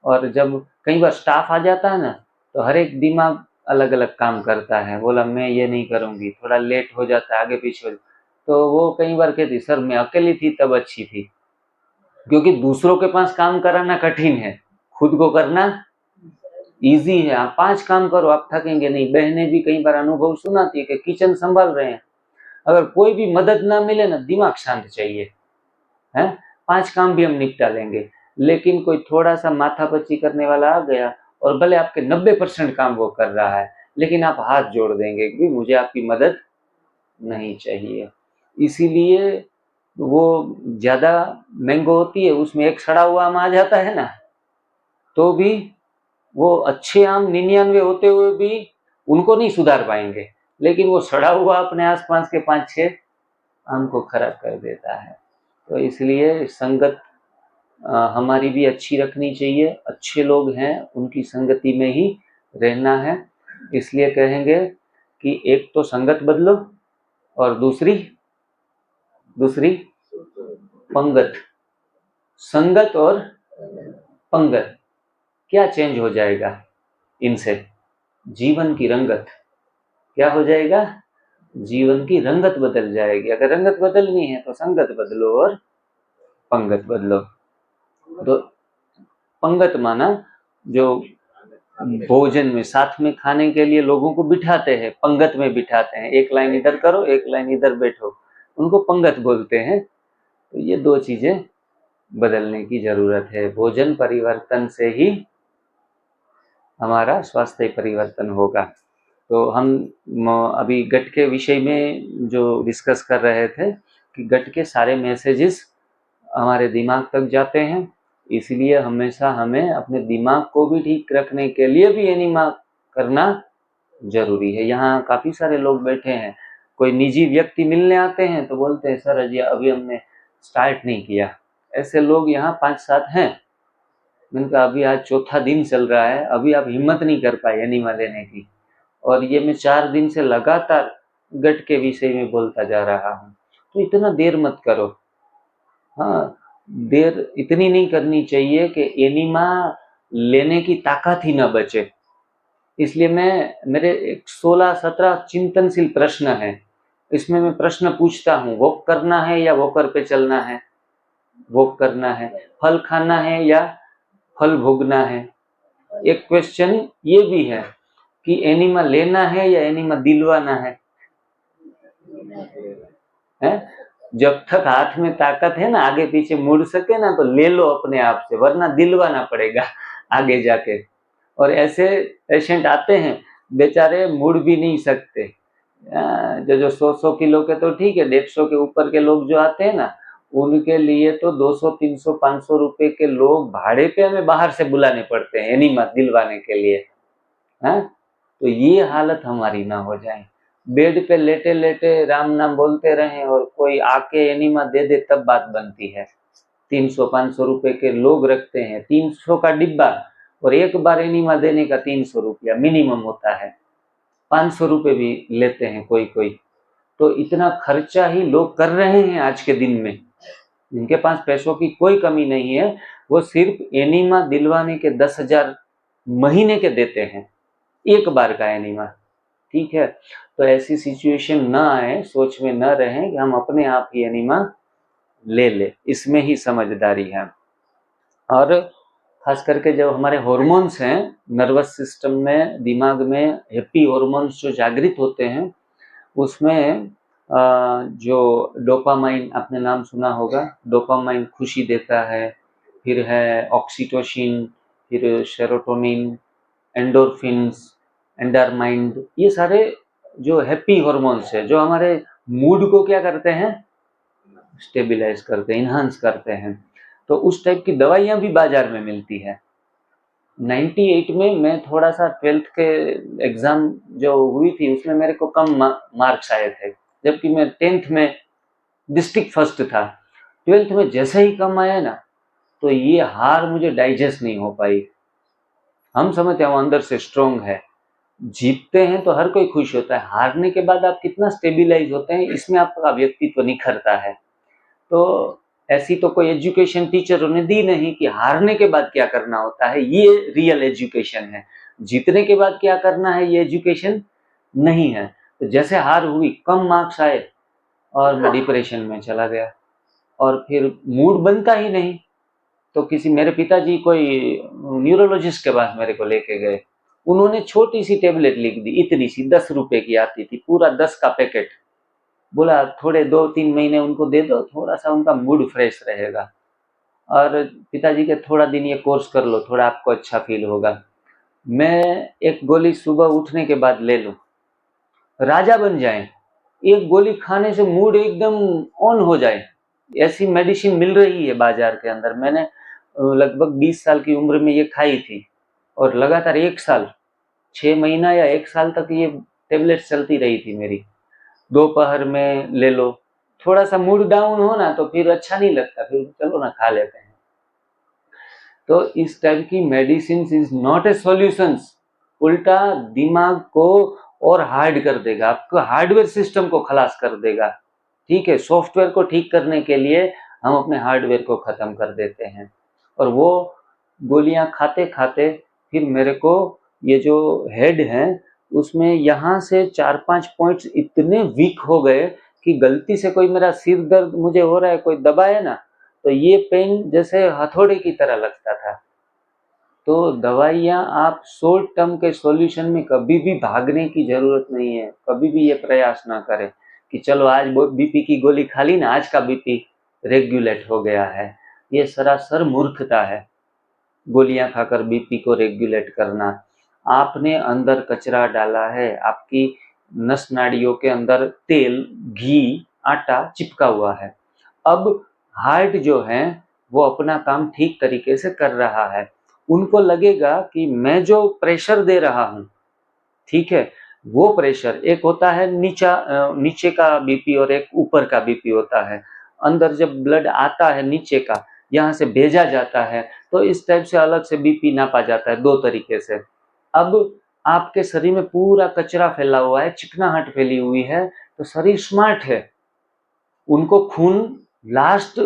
और जब कई बार स्टाफ आ जाता है ना, तो हर एक दिमाग अलग अलग काम करता है। बोला मैं ये नहीं करूंगी, थोड़ा लेट हो जाता है, आगे पीछे, तो वो कई बार कहती सर मैं अकेली थी तब अच्छी थी। क्योंकि दूसरों के पास काम कराना कठिन है, खुद को करना इजी है। आप 5 काम करो, आप थकेंगे नहीं। बहनें भी कई बार अनुभव सुनाती है कि किचन संभाल रहे हैं, अगर कोई भी मदद ना मिले ना, दिमाग शांत चाहिए है, 5 काम भी हम निपटा लेंगे। लेकिन कोई थोड़ा सा माथापच्ची करने वाला आ गया और भले आपके 90% काम वो कर रहा है, लेकिन आप हाथ जोड़ देंगे कि मुझे आपकी मदद नहीं चाहिए। इसीलिए वो ज्यादा मैंगो होती है, उसमें एक सड़ा हुआ आम आ जाता है ना, तो भी वो अच्छे आम 99 होते हुए भी उनको नहीं सुधार पाएंगे, लेकिन वो सड़ा हुआ अपने आसपास के 5-6 आम को खराब कर देता है। तो इसलिए संगत हमारी भी अच्छी रखनी चाहिए, अच्छे लोग हैं उनकी संगति में ही रहना है। इसलिए कहेंगे कि एक तो संगत बदलो और दूसरी पंगत। संगत और पंगत, क्या चेंज हो जाएगा इनसे? जीवन की रंगत। क्या हो जाएगा? जीवन की रंगत बदल जाएगी। अगर रंगत बदलनी है तो संगत बदलो और पंगत बदलो। तो पंगत माना जो भोजन में साथ में खाने के लिए लोगों को बिठाते हैं, पंगत में बिठाते हैं, एक लाइन इधर करो, एक लाइन इधर बैठो, उनको पंगत बोलते हैं। तो ये 2 चीजें बदलने की जरूरत है। भोजन परिवर्तन से ही हमारा स्वास्थ्य परिवर्तन होगा। तो हम अभी गट के विषय में जो डिस्कस कर रहे थे कि गट के सारे मैसेजेस हमारे दिमाग तक जाते हैं, इसलिए हमेशा हमें अपने दिमाग को भी ठीक रखने के लिए भी एनिमा करना जरूरी है। यहाँ काफ़ी सारे लोग बैठे हैं, कोई निजी व्यक्ति मिलने आते हैं तो बोलते हैं सर अजी अभी हमने स्टार्ट नहीं किया। ऐसे लोग यहाँ 5-7 हैं। मैंने कहा अभी आज चौथा दिन चल रहा है, अभी आप हिम्मत नहीं कर पाए एनिमा लेने की, और ये मैं 4 दिन से लगातार गट के विषय में बोलता जा रहा हूँ। तो इतना देर मत करो। हाँ, देर इतनी नहीं करनी चाहिए कि एनिमा लेने की ताकत ही न बचे। इसलिए मेरे एक 16-17 चिंतनशील प्रश्न हैं। इसमें मैं प्रश्न पूछता हूँ, वॉक करना है या वॉकर पे चलना है? वॉक करना है। फल खाना है या फल भोगना है? एक क्वेश्चन ये भी है कि एनिमा लेना है या एनिमा दिलवाना है? जब तक हाथ में ताकत है ना, आगे पीछे मुड़ सके ना, तो ले लो अपने आप से, वरना दिलवाना पड़ेगा आगे जाके। और ऐसे पेशेंट आते हैं बेचारे मुड़ भी नहीं सकते। जो 100 किलो के तो ठीक है, 150 के ऊपर के लोग जो आते हैं ना, उनके लिए तो 200, 300, 500 रुपए के लोग भाड़े पे हमें बाहर से बुलाने पड़ते हैं एनिमा दिलवाने के लिए। तो ये हालत हमारी ना हो जाए। बेड पे लेटे लेटे राम नाम बोलते रहें और कोई आके एनिमा दे दे तब बात बनती है। 300-500 रुपए के लोग रखते हैं, 300 का डिब्बा, और एक बार एनिमा देने का 300 रुपया मिनिमम होता है। 500 रुपए भी लेते हैं कोई कोई। तो इतना खर्चा ही लोग कर रहे हैं आज के दिन में। जिनके पास पैसों की कोई कमी नहीं है, वो सिर्फ एनिमा दिलवाने के 10,000 महीने के देते हैं, एक बार का एनिमा। ठीक है, तो ऐसी सिचुएशन ना आए, सोच में न रहें कि हम अपने आप ही एनिमा ले ले, इसमें ही समझदारी है। और खास करके जब हमारे हॉर्मोन्स हैं नर्वस सिस्टम में, दिमाग में हैप्पी हॉर्मोन्स जो जागृत होते हैं, उसमें जो डोपामाइन, आपने नाम सुना होगा, डोपामाइन खुशी देता है, फिर है ऑक्सीटोसिन, फिर सेरोटोनिन, एंडोर्फिन्स, एंडरमाइंड, ये सारे जो हैप्पी हॉर्मोन्स है, जो हमारे मूड को क्या करते हैं, स्टेबिलाइज करते हैं, इन्हांस करते हैं। तो उस टाइप की दवाइयाँ भी बाजार में मिलती है। 98 में मैं थोड़ा सा 12th के एग्जाम जो हुई थी उसमें मेरे को कम मार्क्स आए थे, जबकि मैं 10th में डिस्ट्रिक्ट फर्स्ट था। 12th में जैसे ही कम आया ना, तो ये हार मुझे डाइजेस्ट नहीं हो पाई। हम समझते हैं अंदर से स्ट्रोंग है, जीतते हैं तो हर कोई खुश होता है, हारने के बाद आप कितना स्टेबिलाइज होते हैं, इसमें आपका व्यक्तित्व निखरता है। तो ऐसी तो कोई एजुकेशन टीचरों ने दी नहीं कि हारने के बाद क्या करना होता है, ये रियल एजुकेशन है। जीतने के बाद क्या करना है, ये एजुकेशन नहीं है। तो जैसे हार हुई, कम मार्क्स आए, और मैं डिप्रेशन में चला गया, और फिर मूड बनता ही नहीं। तो किसी मेरे पिताजी कोई न्यूरोलॉजिस्ट के पास मेरे को लेके गए। उन्होंने छोटी सी टेबलेट लिख दी, इतनी सी, 10 रुपए की आती थी, पूरा 10 का पैकेट। बोला थोड़े 2-3 महीने उनको दे दो, थोड़ा सा उनका मूड फ्रेश रहेगा। और पिताजी के थोड़ा दिन ये कोर्स कर लो, थोड़ा आपको अच्छा फील होगा। मैं एक गोली सुबह उठने के बाद ले लूं, राजा बन जाए, एक गोली खाने से मूड एकदम ऑन हो जाए, ऐसी मेडिसिन मिल रही है बाजार के अंदर। मैंने लगभग 20 साल की उम्र में ये खाई थी, और लगातार 1 साल, 6 महीना या 1 साल तक ये टेबलेट चलती रही थी मेरी। दोपहर में ले लो, थोड़ा सा मूड डाउन हो ना, तो फिर अच्छा नहीं लगता, फिर चलो ना खा लेते हैं। तो इस टाइप की medicine is not a solution, उल्टा दिमाग को और हार्ड कर देगा, आपको हार्डवेयर सिस्टम को खलास कर देगा। ठीक है, सॉफ्टवेयर को ठीक करने के लिए हम अपने हार्डवेयर को खत्म कर देते हैं। और वो गोलियां खाते खाते फिर मेरे को ये जो हेड है उसमें यहाँ से 4-5 पॉइंट्स इतने वीक हो गए कि गलती से कोई मेरा सिर दर्द मुझे हो रहा है, कोई दबाए ना, तो ये पेन जैसे हथौड़े की तरह लगता था। तो दवाइयाँ आप शॉर्ट टर्म के सॉल्यूशन में कभी भी भागने की जरूरत नहीं है। कभी भी ये प्रयास ना करें कि चलो आज बीपी की गोली खा ली ना, आज का बीपी रेगुलेट हो गया है। ये सरासर मूर्खता है। गोलियां खाकर बीपी को रेगुलेट करना, आपने अंदर कचरा डाला है, आपकी नस नाड़ियों के अंदर तेल, घी, आटा चिपका हुआ है। अब हार्ट जो है वो अपना काम ठीक तरीके से कर रहा है, उनको लगेगा कि मैं जो प्रेशर दे रहा हूं, ठीक है, वो प्रेशर एक होता है नीचे का बीपी और एक ऊपर का बीपी होता है। अंदर जब ब्लड आता है नीचे का, यहाँ से भेजा जाता है, तो इस टाइप से अलग से बीपी नापा जाता है 2 तरीके से। अब आपके शरीर में पूरा कचरा फैला हुआ है, चिकनाहट फैली हुई है, तो शरीर स्मार्ट है, उनको खून लास्ट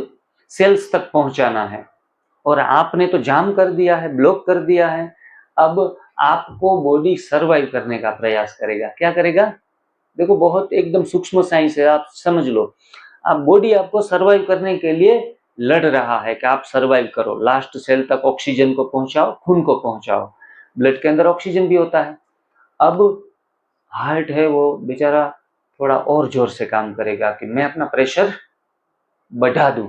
सेल्स तक पहुंचाना है, और आपने तो जाम कर दिया है, ब्लॉक कर दिया है। अब आपको बॉडी सर्वाइव करने का प्रयास करेगा। क्या करेगा? देखो, बहुत एकदम सूक्ष्म साइंस है, आप समझ लो। अब बॉडी आपको सर्वाइव करने के लिए लड़ रहा है कि आप सर्वाइव करो, लास्ट सेल तक ऑक्सीजन को पहुंचाओ, खून को पहुंचाओ। ब्लड के अंदर ऑक्सीजन भी होता है। अब हार्ट है वो बेचारा थोड़ा और जोर से काम करेगा कि मैं अपना प्रेशर बढ़ा दूं।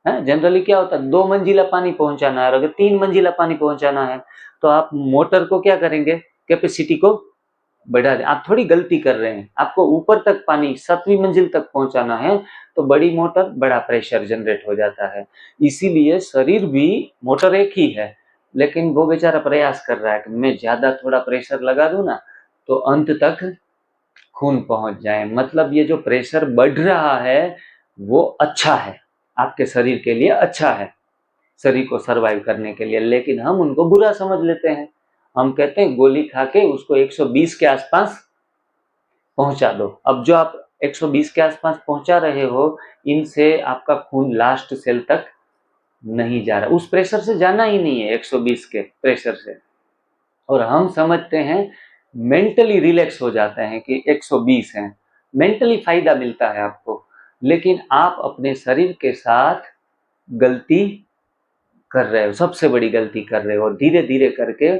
जनरली क्या होता है, 2 मंजिला पानी पहुंचाना है, और अगर 3 मंजिला पानी पहुंचाना है तो आप मोटर को क्या करेंगे, कैपेसिटी को बढ़ा दें। आप थोड़ी गलती कर रहे हैं, आपको ऊपर तक पानी 7वीं मंजिल तक पहुंचाना है, तो बड़ी मोटर बड़ा प्रेशर जनरेट हो जाता है। इसीलिए शरीर भी मोटर एक ही है, लेकिन वो बेचारा प्रयास कर रहा है कि मैं ज्यादा थोड़ा प्रेशर लगा दूं ना, तो अंत तक खून पहुंच जाए। मतलब ये जो प्रेशर बढ़ रहा है वो अच्छा है, आपके शरीर के लिए अच्छा है, शरीर को सर्वाइव करने के लिए, लेकिन हम उनको बुरा समझ लेते हैं। हम कहते हैं गोली खा के उसको 120 के आसपास पहुंचा दो। अब जो आप 120 के आसपास पहुंचा रहे हो, इनसे आपका खून लास्ट सेल तक नहीं जा रहा, उस प्रेशर से जाना ही नहीं है 120 के प्रेशर से। और हम समझते हैं, मेंटली रिलैक्स हो जाते हैं कि 120 है, मेंटली फायदा मिलता है आपको, लेकिन आप अपने शरीर के साथ गलती कर रहे हो, सबसे बड़ी गलती कर रहे हो। धीरे धीरे करके,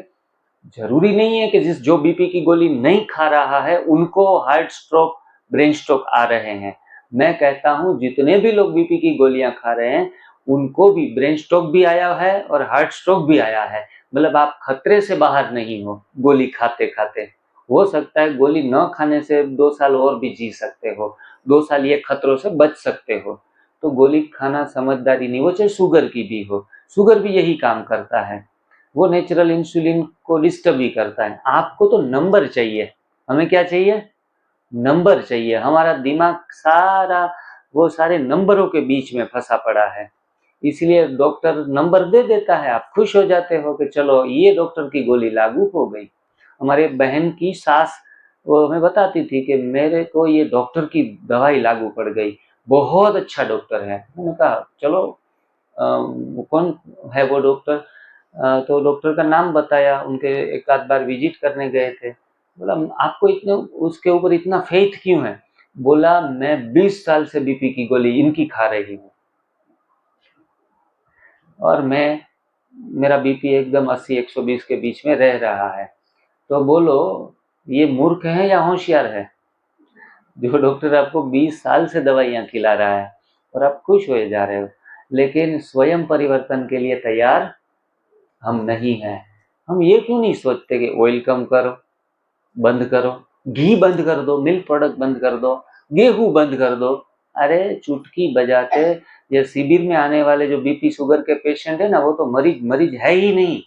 जरूरी नहीं है कि जो बीपी की गोली नहीं खा रहा है उनको हार्ट स्ट्रोक, ब्रेन स्ट्रोक आ रहे हैं। मैं कहता हूं जितने भी लोग बीपी की गोलियां खा रहे हैं उनको भी ब्रेन स्ट्रोक भी आया है और हार्ट स्ट्रोक भी आया है। मतलब आप खतरे से बाहर नहीं हो गोली खाते खाते। हो सकता है गोली न खाने से 2 साल और भी जी सकते हो, 2 साल ये खतरों से बच सकते हो। तो गोली खाना समझदारी नहीं, वो चाहे शुगर की भी हो, शुगर भी यही काम करता है, वो नेचुरल इंसुलिन को डिस्टर्ब भी करता है। आपको तो नंबर चाहिए, हमें क्या चाहिए? नंबर चाहिए। हमारा दिमाग सारा वो सारे नंबरों के बीच में फंसा पड़ा है, इसलिए डॉक्टर नंबर दे देता है, आप खुश हो जाते हो कि चलो ये डॉक्टर की गोली लागू हो गई। हमारे बहन की सास वो हमें बताती थी कि मेरे को ये डॉक्टर की दवाई लागू पड़ गई, बहुत अच्छा डॉक्टर है। मैंने कहा चलो कौन है वो डॉक्टर? तो डॉक्टर का नाम बताया, उनके एक आध बार विजिट करने गए थे। बोला आपको इतने उसके ऊपर इतना फेथ क्यों है? बोला मैं 20 साल से बीपी की गोली इनकी खा रही हूँ, और मेरा बीपी एकदम 80-120 के बीच में रह रहा है। तो बोलो ये मूर्ख है या होशियार है? जो डॉक्टर आपको 20 साल से दवाइयाँ खिला रहा है और आप खुश हुए जा रहे हो, लेकिन स्वयं परिवर्तन के लिए तैयार हम नहीं हैं। हम ये क्यों नहीं सोचते कि ऑयल कम करो, बंद करो, घी बंद कर दो, मिल्क प्रोडक्ट बंद कर दो, गेहूं बंद कर दो। अरे चुटकी बजाते, ये शिविर में आने वाले जो बीपी शुगर के पेशेंट है ना, वो तो मरीज मरीज है ही नहीं।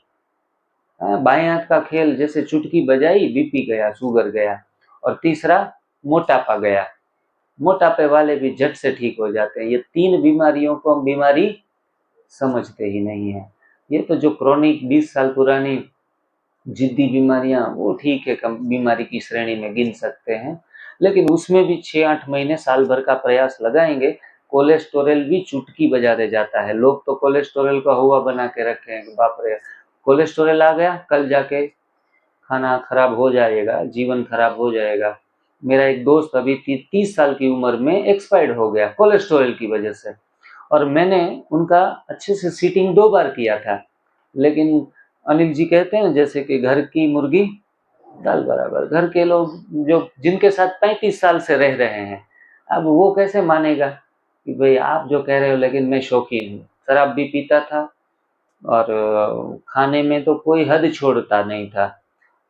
बाएं हाथ का खेल, जैसे चुटकी बजाई बीपी गया, शुगर गया। और तीसरा मोटापा गया। मोटापे वाले भी झट से ठीक हो जाते हैं। ये 3 बीमारियों को हम बीमारी समझते ही नहीं है। ये तो जो क्रोनिक 20 साल पुरानी जिद्दी बीमारियां, वो ठीक है, कम बीमारी की श्रेणी में गिन सकते हैं, लेकिन उसमें भी 6-8 महीने साल भर का प्रयास लगाएंगे। कोलेस्टेरॉल भी चुटकी बजा दे जाता है। लोग तो कोलेस्टेरॉल का हुआ बना के रखे हैं, बाप रे कोलेस्टेरॉल आ गया कल जाके खाना खराब हो जाएगा, जीवन खराब हो जाएगा। मेरा एक दोस्त अभी 30 साल की उम्र में एक्सपायर्ड हो गया कोलेस्टेरॉल की वजह से, और मैंने उनका अच्छे से सीटिंग 2 बार किया था। लेकिन अनिल जी कहते हैं जैसे कि घर की मुर्गी दाल बराबर। घर के लोग जो जिनके साथ 35 साल से रह रहे हैं, अब वो कैसे मानेगा कि भाई आप जो कह रहे हो लेकिन मैं शौकीन हूँ, शराब भी पीता था और खाने में तो कोई हद छोड़ता नहीं था।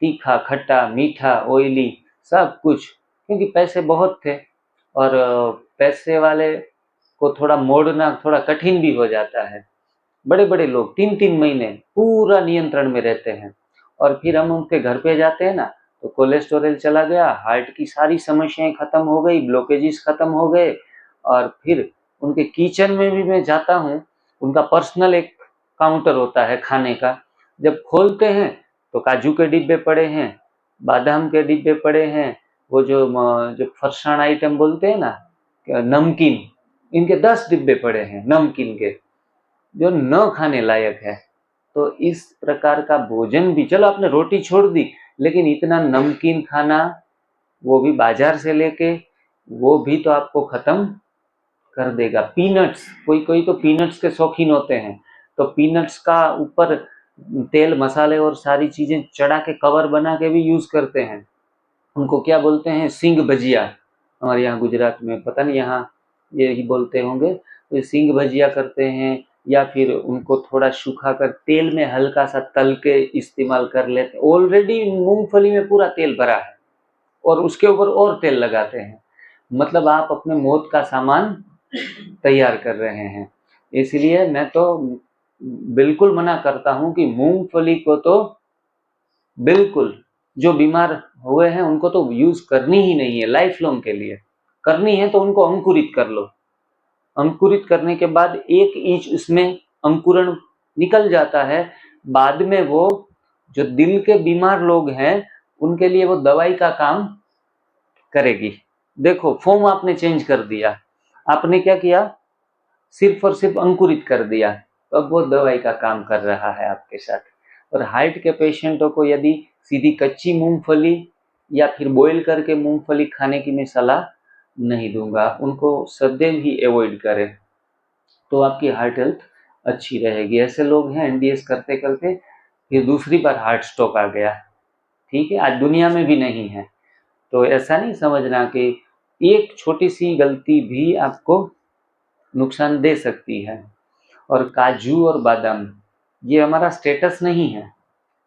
तीखा, खट्टा, मीठा, ऑयली सब कुछ, क्योंकि पैसे बहुत थे और पैसे वाले को थोड़ा मोड़ना थोड़ा कठिन भी हो जाता है। बड़े-बड़े लोग 3-3 महीने पूरा नियंत्रण में रहते हैं और फिर हम उनके घर पे जाते हैं ना, तो कोलेस्टेरॉल चला गया, हार्ट की सारी समस्याएं खत्म हो गई, ब्लॉकेजेस खत्म हो गए और फिर उनके किचन में भी मैं जाता हूँ, उनका पर्सनल एक काउंटर होता है खाने का। जब खोलते हैं तो काजू के डिब्बे पड़े हैं, बादाम के डिब्बे पड़े हैं, वो जो फरसाण आइटम बोलते हैं ना, नमकीन, इनके 10 डिब्बे पड़े हैं नमकीन के, जो न खाने लायक है। तो इस प्रकार का भोजन भी, चलो आपने रोटी छोड़ दी, लेकिन इतना नमकीन खाना, वो भी बाजार से लेके, वो भी तो आपको खत्म कर देगा। पीनट्स, कोई कोई तो पीनट्स के शौकीन होते हैं, तो पीनट्स का ऊपर तेल मसाले और सारी चीजें चढ़ा के कवर बना के भी यूज करते हैं। उनको क्या बोलते हैं, सिंग भजिया, हमारे यहाँ गुजरात में, पता नहीं यहाँ यही बोलते होंगे। तो सिंग भजिया करते हैं या फिर उनको थोड़ा सूखा कर तेल में हल्का सा तल के इस्तेमाल कर लेते हैं। ऑलरेडी मूंगफली में पूरा तेल भरा है और उसके ऊपर और तेल लगाते हैं, मतलब आप अपने मौत का सामान तैयार कर रहे हैं। इसलिए मैं तो बिल्कुल मना करता हूं कि मूंगफली को तो बिल्कुल, जो बीमार हुए हैं उनको तो यूज करनी ही नहीं है, लाइफ लॉन्ग के लिए करनी है तो उनको अंकुरित कर लो। अंकुरित करने के बाद 1 इंच उसमें अंकुरण निकल जाता है, बाद में वो जो दिल के बीमार लोग हैं उनके लिए वो दवाई का काम करेगी। देखो फॉर्म आपने चेंज कर दिया, आपने क्या किया, सिर्फ और सिर्फ अंकुरित कर दिया, तो अब वो दवाई का काम कर रहा है आपके साथ। और हार्ट के पेशेंटों को यदि सीधी कच्ची मूंगफली या फिर बॉईल करके मूंगफली खाने की मैं सलाह नहीं दूंगा, उनको सदैव ही अवॉइड करें, तो आपकी हार्ट हेल्थ अच्छी रहेगी। ऐसे लोग हैं एनडीएस करते करते फिर दूसरी बार हार्ट स्ट्रोक आ गया, ठीक है, आज दुनिया में भी नहीं है। तो ऐसा नहीं समझना कि एक छोटी सी गलती भी आपको नुकसान दे सकती है। और काजू और बादाम ये हमारा स्टेटस नहीं है,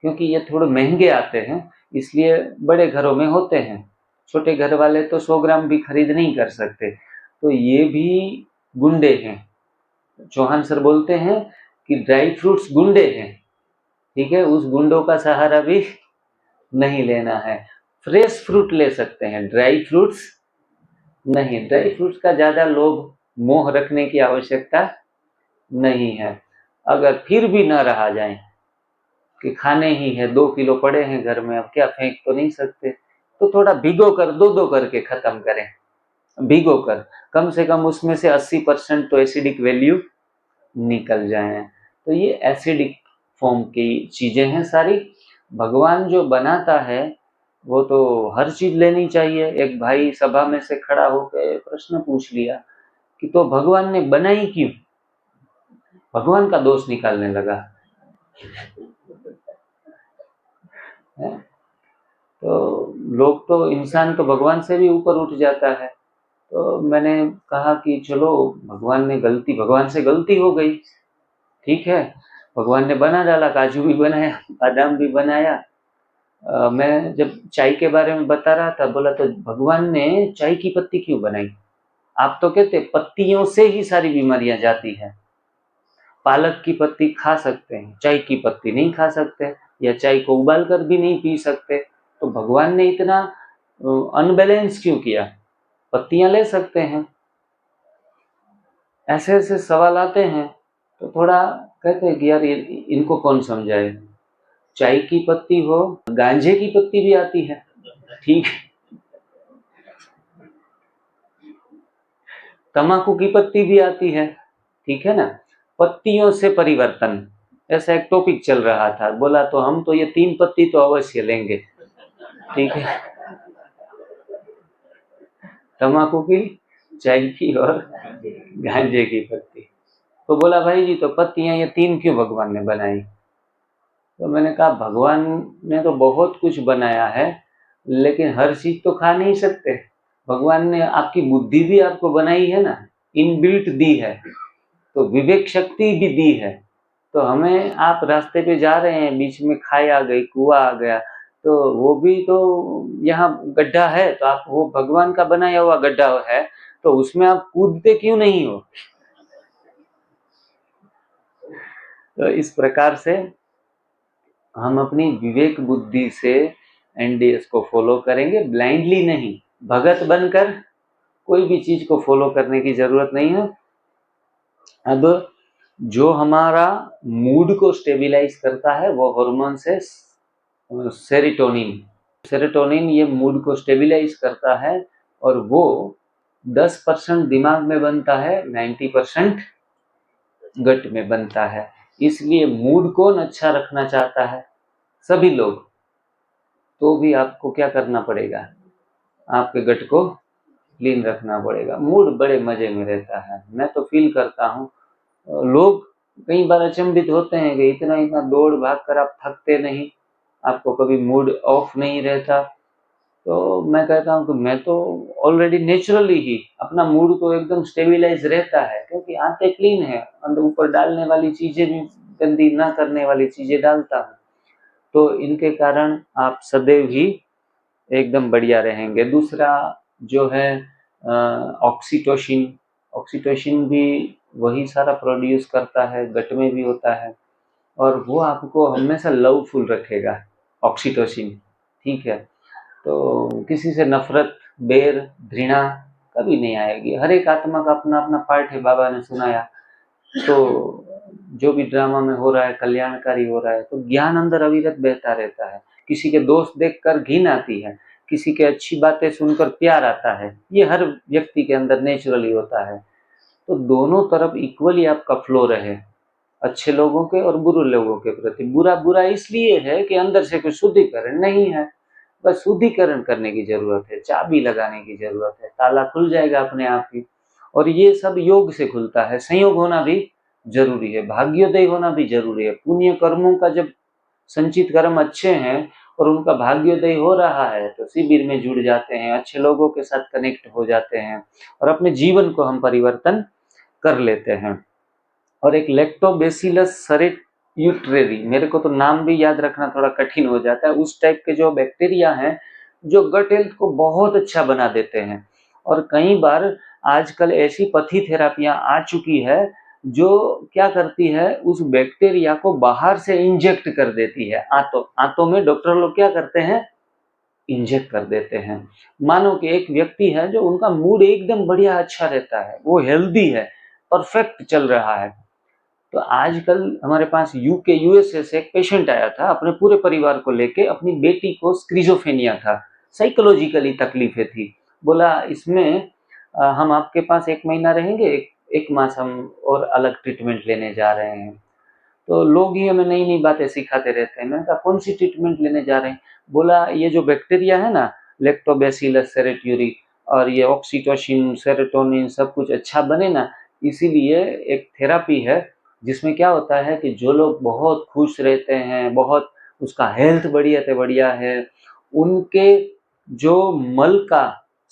क्योंकि ये थोड़े महंगे आते हैं, इसलिए बड़े घरों में होते हैं, छोटे घर वाले तो 100 ग्राम भी खरीद नहीं कर सकते। तो ये भी गुंडे हैं, चौहान सर बोलते हैं कि ड्राई फ्रूट्स गुंडे हैं, ठीक है, उस गुंडों का सहारा भी नहीं लेना है। फ्रेश फ्रूट ले सकते हैं, ड्राई फ्रूट्स नहीं। ड्राई फ्रूट्स का ज्यादा लोभ मोह रखने की आवश्यकता नहीं है। अगर फिर भी न रहा जाए कि खाने ही है, 2 किलो पड़े हैं घर में, अब क्या फेंक तो नहीं सकते, तो थोड़ा भिगो कर 2-2 करके खत्म करें, भिगो कर, कम से कम उसमें से 80% तो एसिडिक वैल्यू निकल जाए। तो ये एसिडिक फॉर्म की चीजें हैं सारी। भगवान जो बनाता है वो तो हर चीज लेनी चाहिए। एक भाई सभा में से खड़ा होकर प्रश्न पूछ लिया कि तो भगवान ने बनाई क्यों, भगवान का दोष निकालने लगा है? तो लोग तो, इंसान तो भगवान से भी ऊपर उठ जाता है। तो मैंने कहा कि चलो भगवान से गलती हो गई, ठीक है, भगवान ने बना डाला, काजू भी बनाया, बादाम भी बनाया। मैं जब चाय के बारे में बता रहा था, बोला तो भगवान ने चाय की पत्ती क्यों बनाई, आप तो कहते पत्तियों से ही सारी बीमारियां जाती है। पालक की पत्ती खा सकते हैं, चाय की पत्ती नहीं खा सकते, या चाय को उबाल कर भी नहीं पी सकते। तो भगवान ने इतना अनबैलेंस क्यों किया, पत्तियां ले सकते हैं। ऐसे ऐसे सवाल आते हैं, तो थोड़ा कहते हैं कि यार इनको कौन समझाए। चाय की पत्ती हो, गांजे की पत्ती भी आती है, ठीक, तम्बाकू की पत्ती भी आती है, ठीक है ना। पत्तियों से परिवर्तन, ऐसा एक टॉपिक चल रहा था, बोला तो हम तो ये 3 पत्ती तो अवश्य लेंगे, ठीक है, तम्बाकू की, चाय की और गांजे की पत्ती। तो बोला भाई जी तो पत्तियां ये 3 क्यों भगवान ने बनाई। तो मैंने कहा भगवान ने तो बहुत कुछ बनाया है, लेकिन हर चीज तो खा नहीं सकते। भगवान ने आपकी बुद्धि भी आपको बनाई है ना, इनबिल्ट दी है, तो विवेक शक्ति भी दी है। तो हमें, आप रास्ते पे जा रहे हैं, बीच में खाई आ गई, कुआं आ गया, तो वो भी तो यहाँ गड्ढा है, तो आप, वो भगवान का बनाया हुआ गड्ढा है, तो उसमें आप कूदते क्यों नहीं हो? तो इस प्रकार से हम अपनी विवेक बुद्धि से एनडीएस को फॉलो करेंगे, ब्लाइंडली नहीं। भगत बनकर कोई भी चीज को फॉलो करने की जरूरत नहीं है। अब जो हमारा मूड को स्टेबलाइज करता है वो हार्मोन है सेरोटोनिन। सेरोटोनिन ये मूड को स्टेबलाइज करता है, और वो 10% दिमाग में बनता है, 90% गट में बनता है। इसलिए मूड कौन अच्छा रखना चाहता है? सभी लोग। तो भी आपको क्या करना पड़ेगा? आपके गट को क्लीन रखना पड़ेगा। मूड बड़े मजे में रहता है, मैं तो फील करता हूँ। लोग कई बार अचंभित होते हैं कि इतना इतना दौड़ भाग कर आप थकते नहीं, आपको कभी मूड ऑफ नहीं रहता। तो मैं कहता हूँ कि मैं तो ऑलरेडी नेचुरली ही अपना मूड तो एकदम स्टेबलाइज रहता है, क्योंकि आंतें क्लीन है, अंदर ऊपर डालने वाली चीजें भी गंदी ना करने वाली चीजें डालता हूँ, तो इनके कारण आप सदैव ही एकदम बढ़िया रहेंगे। दूसरा जो है ऑक्सीटोसिन। ऑक्सीटोसिन भी वही सारा प्रोड्यूस करता है, गट में भी होता है, और वो आपको हमेशा लवफुल रखेगा, ऑक्सीटोसिन। ठीक है, तो किसी से नफरत, बैर, घृणा कभी नहीं आएगी। हर एक आत्मा का अपना अपना पार्ट है, बाबा ने सुनाया। तो जो भी ड्रामा में हो रहा है कल्याणकारी हो रहा है, तो ज्ञान अंदर अविरत बहता रहता है। किसी के दोष देखकर घिन आती है, किसी के अच्छी बातें सुनकर प्यार आता है, ये हर व्यक्ति के अंदर नेचुरली होता है। तो दोनों तरफ इक्वली आपका फ्लो रहे, अच्छे लोगों के और बुरे लोगों के प्रति। बुरा बुरा इसलिए है कि अंदर से कोई शुद्धिकरण नहीं है, बस शुद्धिकरण करने की जरूरत है, चाबी लगाने की जरूरत है, ताला खुल जाएगा अपने आप ही। और ये सब योग से खुलता है। संयोग होना भी जरूरी है, भाग्योदय होना भी जरूरी है। पुण्य कर्मों का जब संचित कर्म अच्छे हैं और उनका भाग्योदय हो रहा है, तो शिविर में जुड़ जाते हैं, अच्छे लोगों के साथ कनेक्ट हो जाते हैं, और अपने जीवन को हम परिवर्तन कर लेते हैं। और एक लैक्टोबैसिलस सेरेट्यूटरी, मेरे को तो नाम भी याद रखना थोड़ा कठिन हो जाता है, उस टाइप के जो बैक्टीरिया हैं जो गट हेल्थ को बहुत अच्छा बना देते हैं। और कई बार आजकल ऐसी पथी थेरापियां आ चुकी है जो क्या करती है, उस बैक्टीरिया को बाहर से इंजेक्ट कर देती है। आंतों में डॉक्टर लोग क्या करते हैं, इंजेक्ट कर देते हैं। मानो कि एक व्यक्ति है जो उनका मूड एकदम बढ़िया अच्छा रहता है, वो हेल्दी है, परफेक्ट चल रहा है। तो आजकल हमारे पास यूएसए से एक पेशेंट आया था, अपने पूरे परिवार को लेके। अपनी बेटी को स्क्रीजोफेनिया था, साइकोलॉजिकली तकलीफें थी। बोला इसमें हम आपके पास 1 महीना रहेंगे, एक मास हम और अलग ट्रीटमेंट लेने जा रहे हैं। तो लोग ही हमें नई नई बातें सिखाते रहते हैं। मैंने कहा कौन सी ट्रीटमेंट लेने जा रहे हैं? बोला ये जो बैक्टीरिया है ना, लैक्टोबैसिलस सेरेट्यूरी, और ये ऑक्सीटोसिन, सेरोटोनिन सब कुछ अच्छा बने ना, इसीलिए एक थेरापी है जिसमें क्या होता है कि जो लोग बहुत खुश रहते हैं, बहुत उसका हेल्थ बढ़िया से बढ़िया है, उनके जो मल का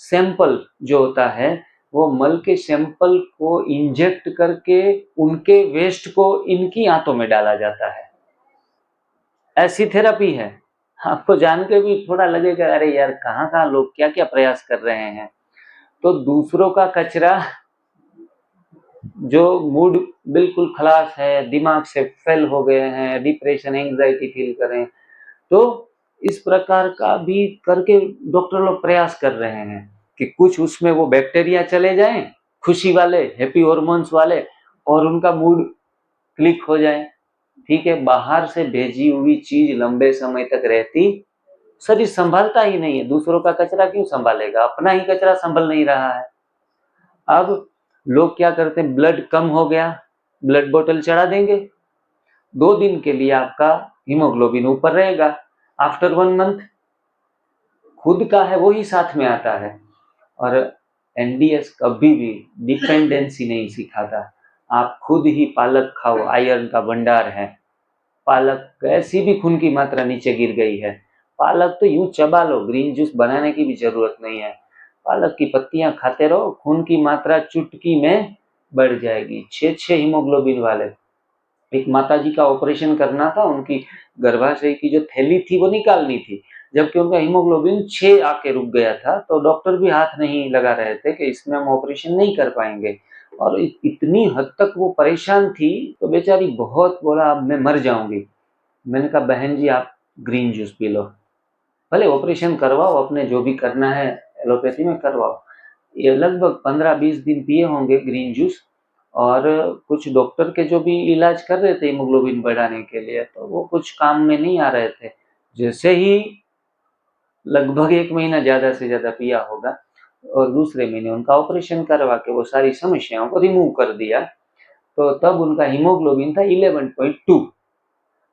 सैंपल जो होता है, वो मल के सैंपल को इंजेक्ट करके उनके वेस्ट को इनकी आंतों में डाला जाता है। ऐसी थेरापी है। आपको जान के भी थोड़ा लगेगा अरे यार कहाँ कहाँ लोग क्या क्या प्रयास कर रहे हैं। तो दूसरों का कचरा, जो मूड बिल्कुल खलास है, दिमाग से फेल हो गए हैं, डिप्रेशन, एंजाइटी फील करें, तो इस प्रकार का भी करके डॉक्टर लोग प्रयास कर रहे हैं कि कुछ उसमें वो बैक्टीरिया चले जाएं, खुशी वाले, हैप्पी हार्मोन्स वाले, और उनका मूड क्लिक हो जाए। ठीक है, बाहर से भेजी हुई चीज लंबे समय तक रहती, शरीर संभालता ही नहीं है। दूसरों का कचरा क्यों संभालेगा, अपना ही कचरा संभल नहीं रहा है। अब लोग क्या करते हैं, ब्लड कम हो गया, ब्लड बोतल चढ़ा देंगे, 2 दिन के लिए आपका हीमोग्लोबिन ऊपर रहेगा। आफ्टर 1 मंथ खुद का है वो ही साथ में आता है। और एनडीएस कभी भी डिपेंडेंसी नहीं सिखाता। आप खुद ही पालक खाओ, आयरन का भंडार है। पालक, कैसी भी खून की मात्रा नीचे गिर गई है, पालक तो यूं चबा लो, ग्रीन जूस बनाने की भी जरूरत नहीं है। पालक की पत्तियां खाते रहो, खून की मात्रा चुटकी में बढ़ जाएगी। 6 हीमोग्लोबिन वाले। एक माताजी का ऑपरेशन करना था, उनकी गर्भाशय की जो थैली थी वो निकालनी थी, जबकि उनका हीमोग्लोबिन 6 आके रुक गया था, तो डॉक्टर भी हाथ नहीं लगा रहे थे कि इसमें हम ऑपरेशन नहीं कर पाएंगे। और इतनी हद तक वो परेशान थी, तो बेचारी बहुत बोला अब मैं मर जाऊंगी। मैंने कहा बहन जी आप ग्रीन जूस पी लो, भले ऑपरेशन करवाओ, अपने जो भी करना है एलोपैथी में करवाओ। ये लगभग 15-20 दिन पिए होंगे ग्रीन जूस, और कुछ डॉक्टर के जो भी इलाज कर रहे थे हीमोग्लोबिन बढ़ाने के लिए, तो वो कुछ काम में नहीं आ रहे थे। जैसे ही लगभग 1 महीना ज़्यादा से ज़्यादा पिया होगा, और दूसरे महीने उनका ऑपरेशन करवा के वो सारी समस्याओं को रिमूव कर दिया, तो तब उनका हीमोग्लोबिन था 11.2,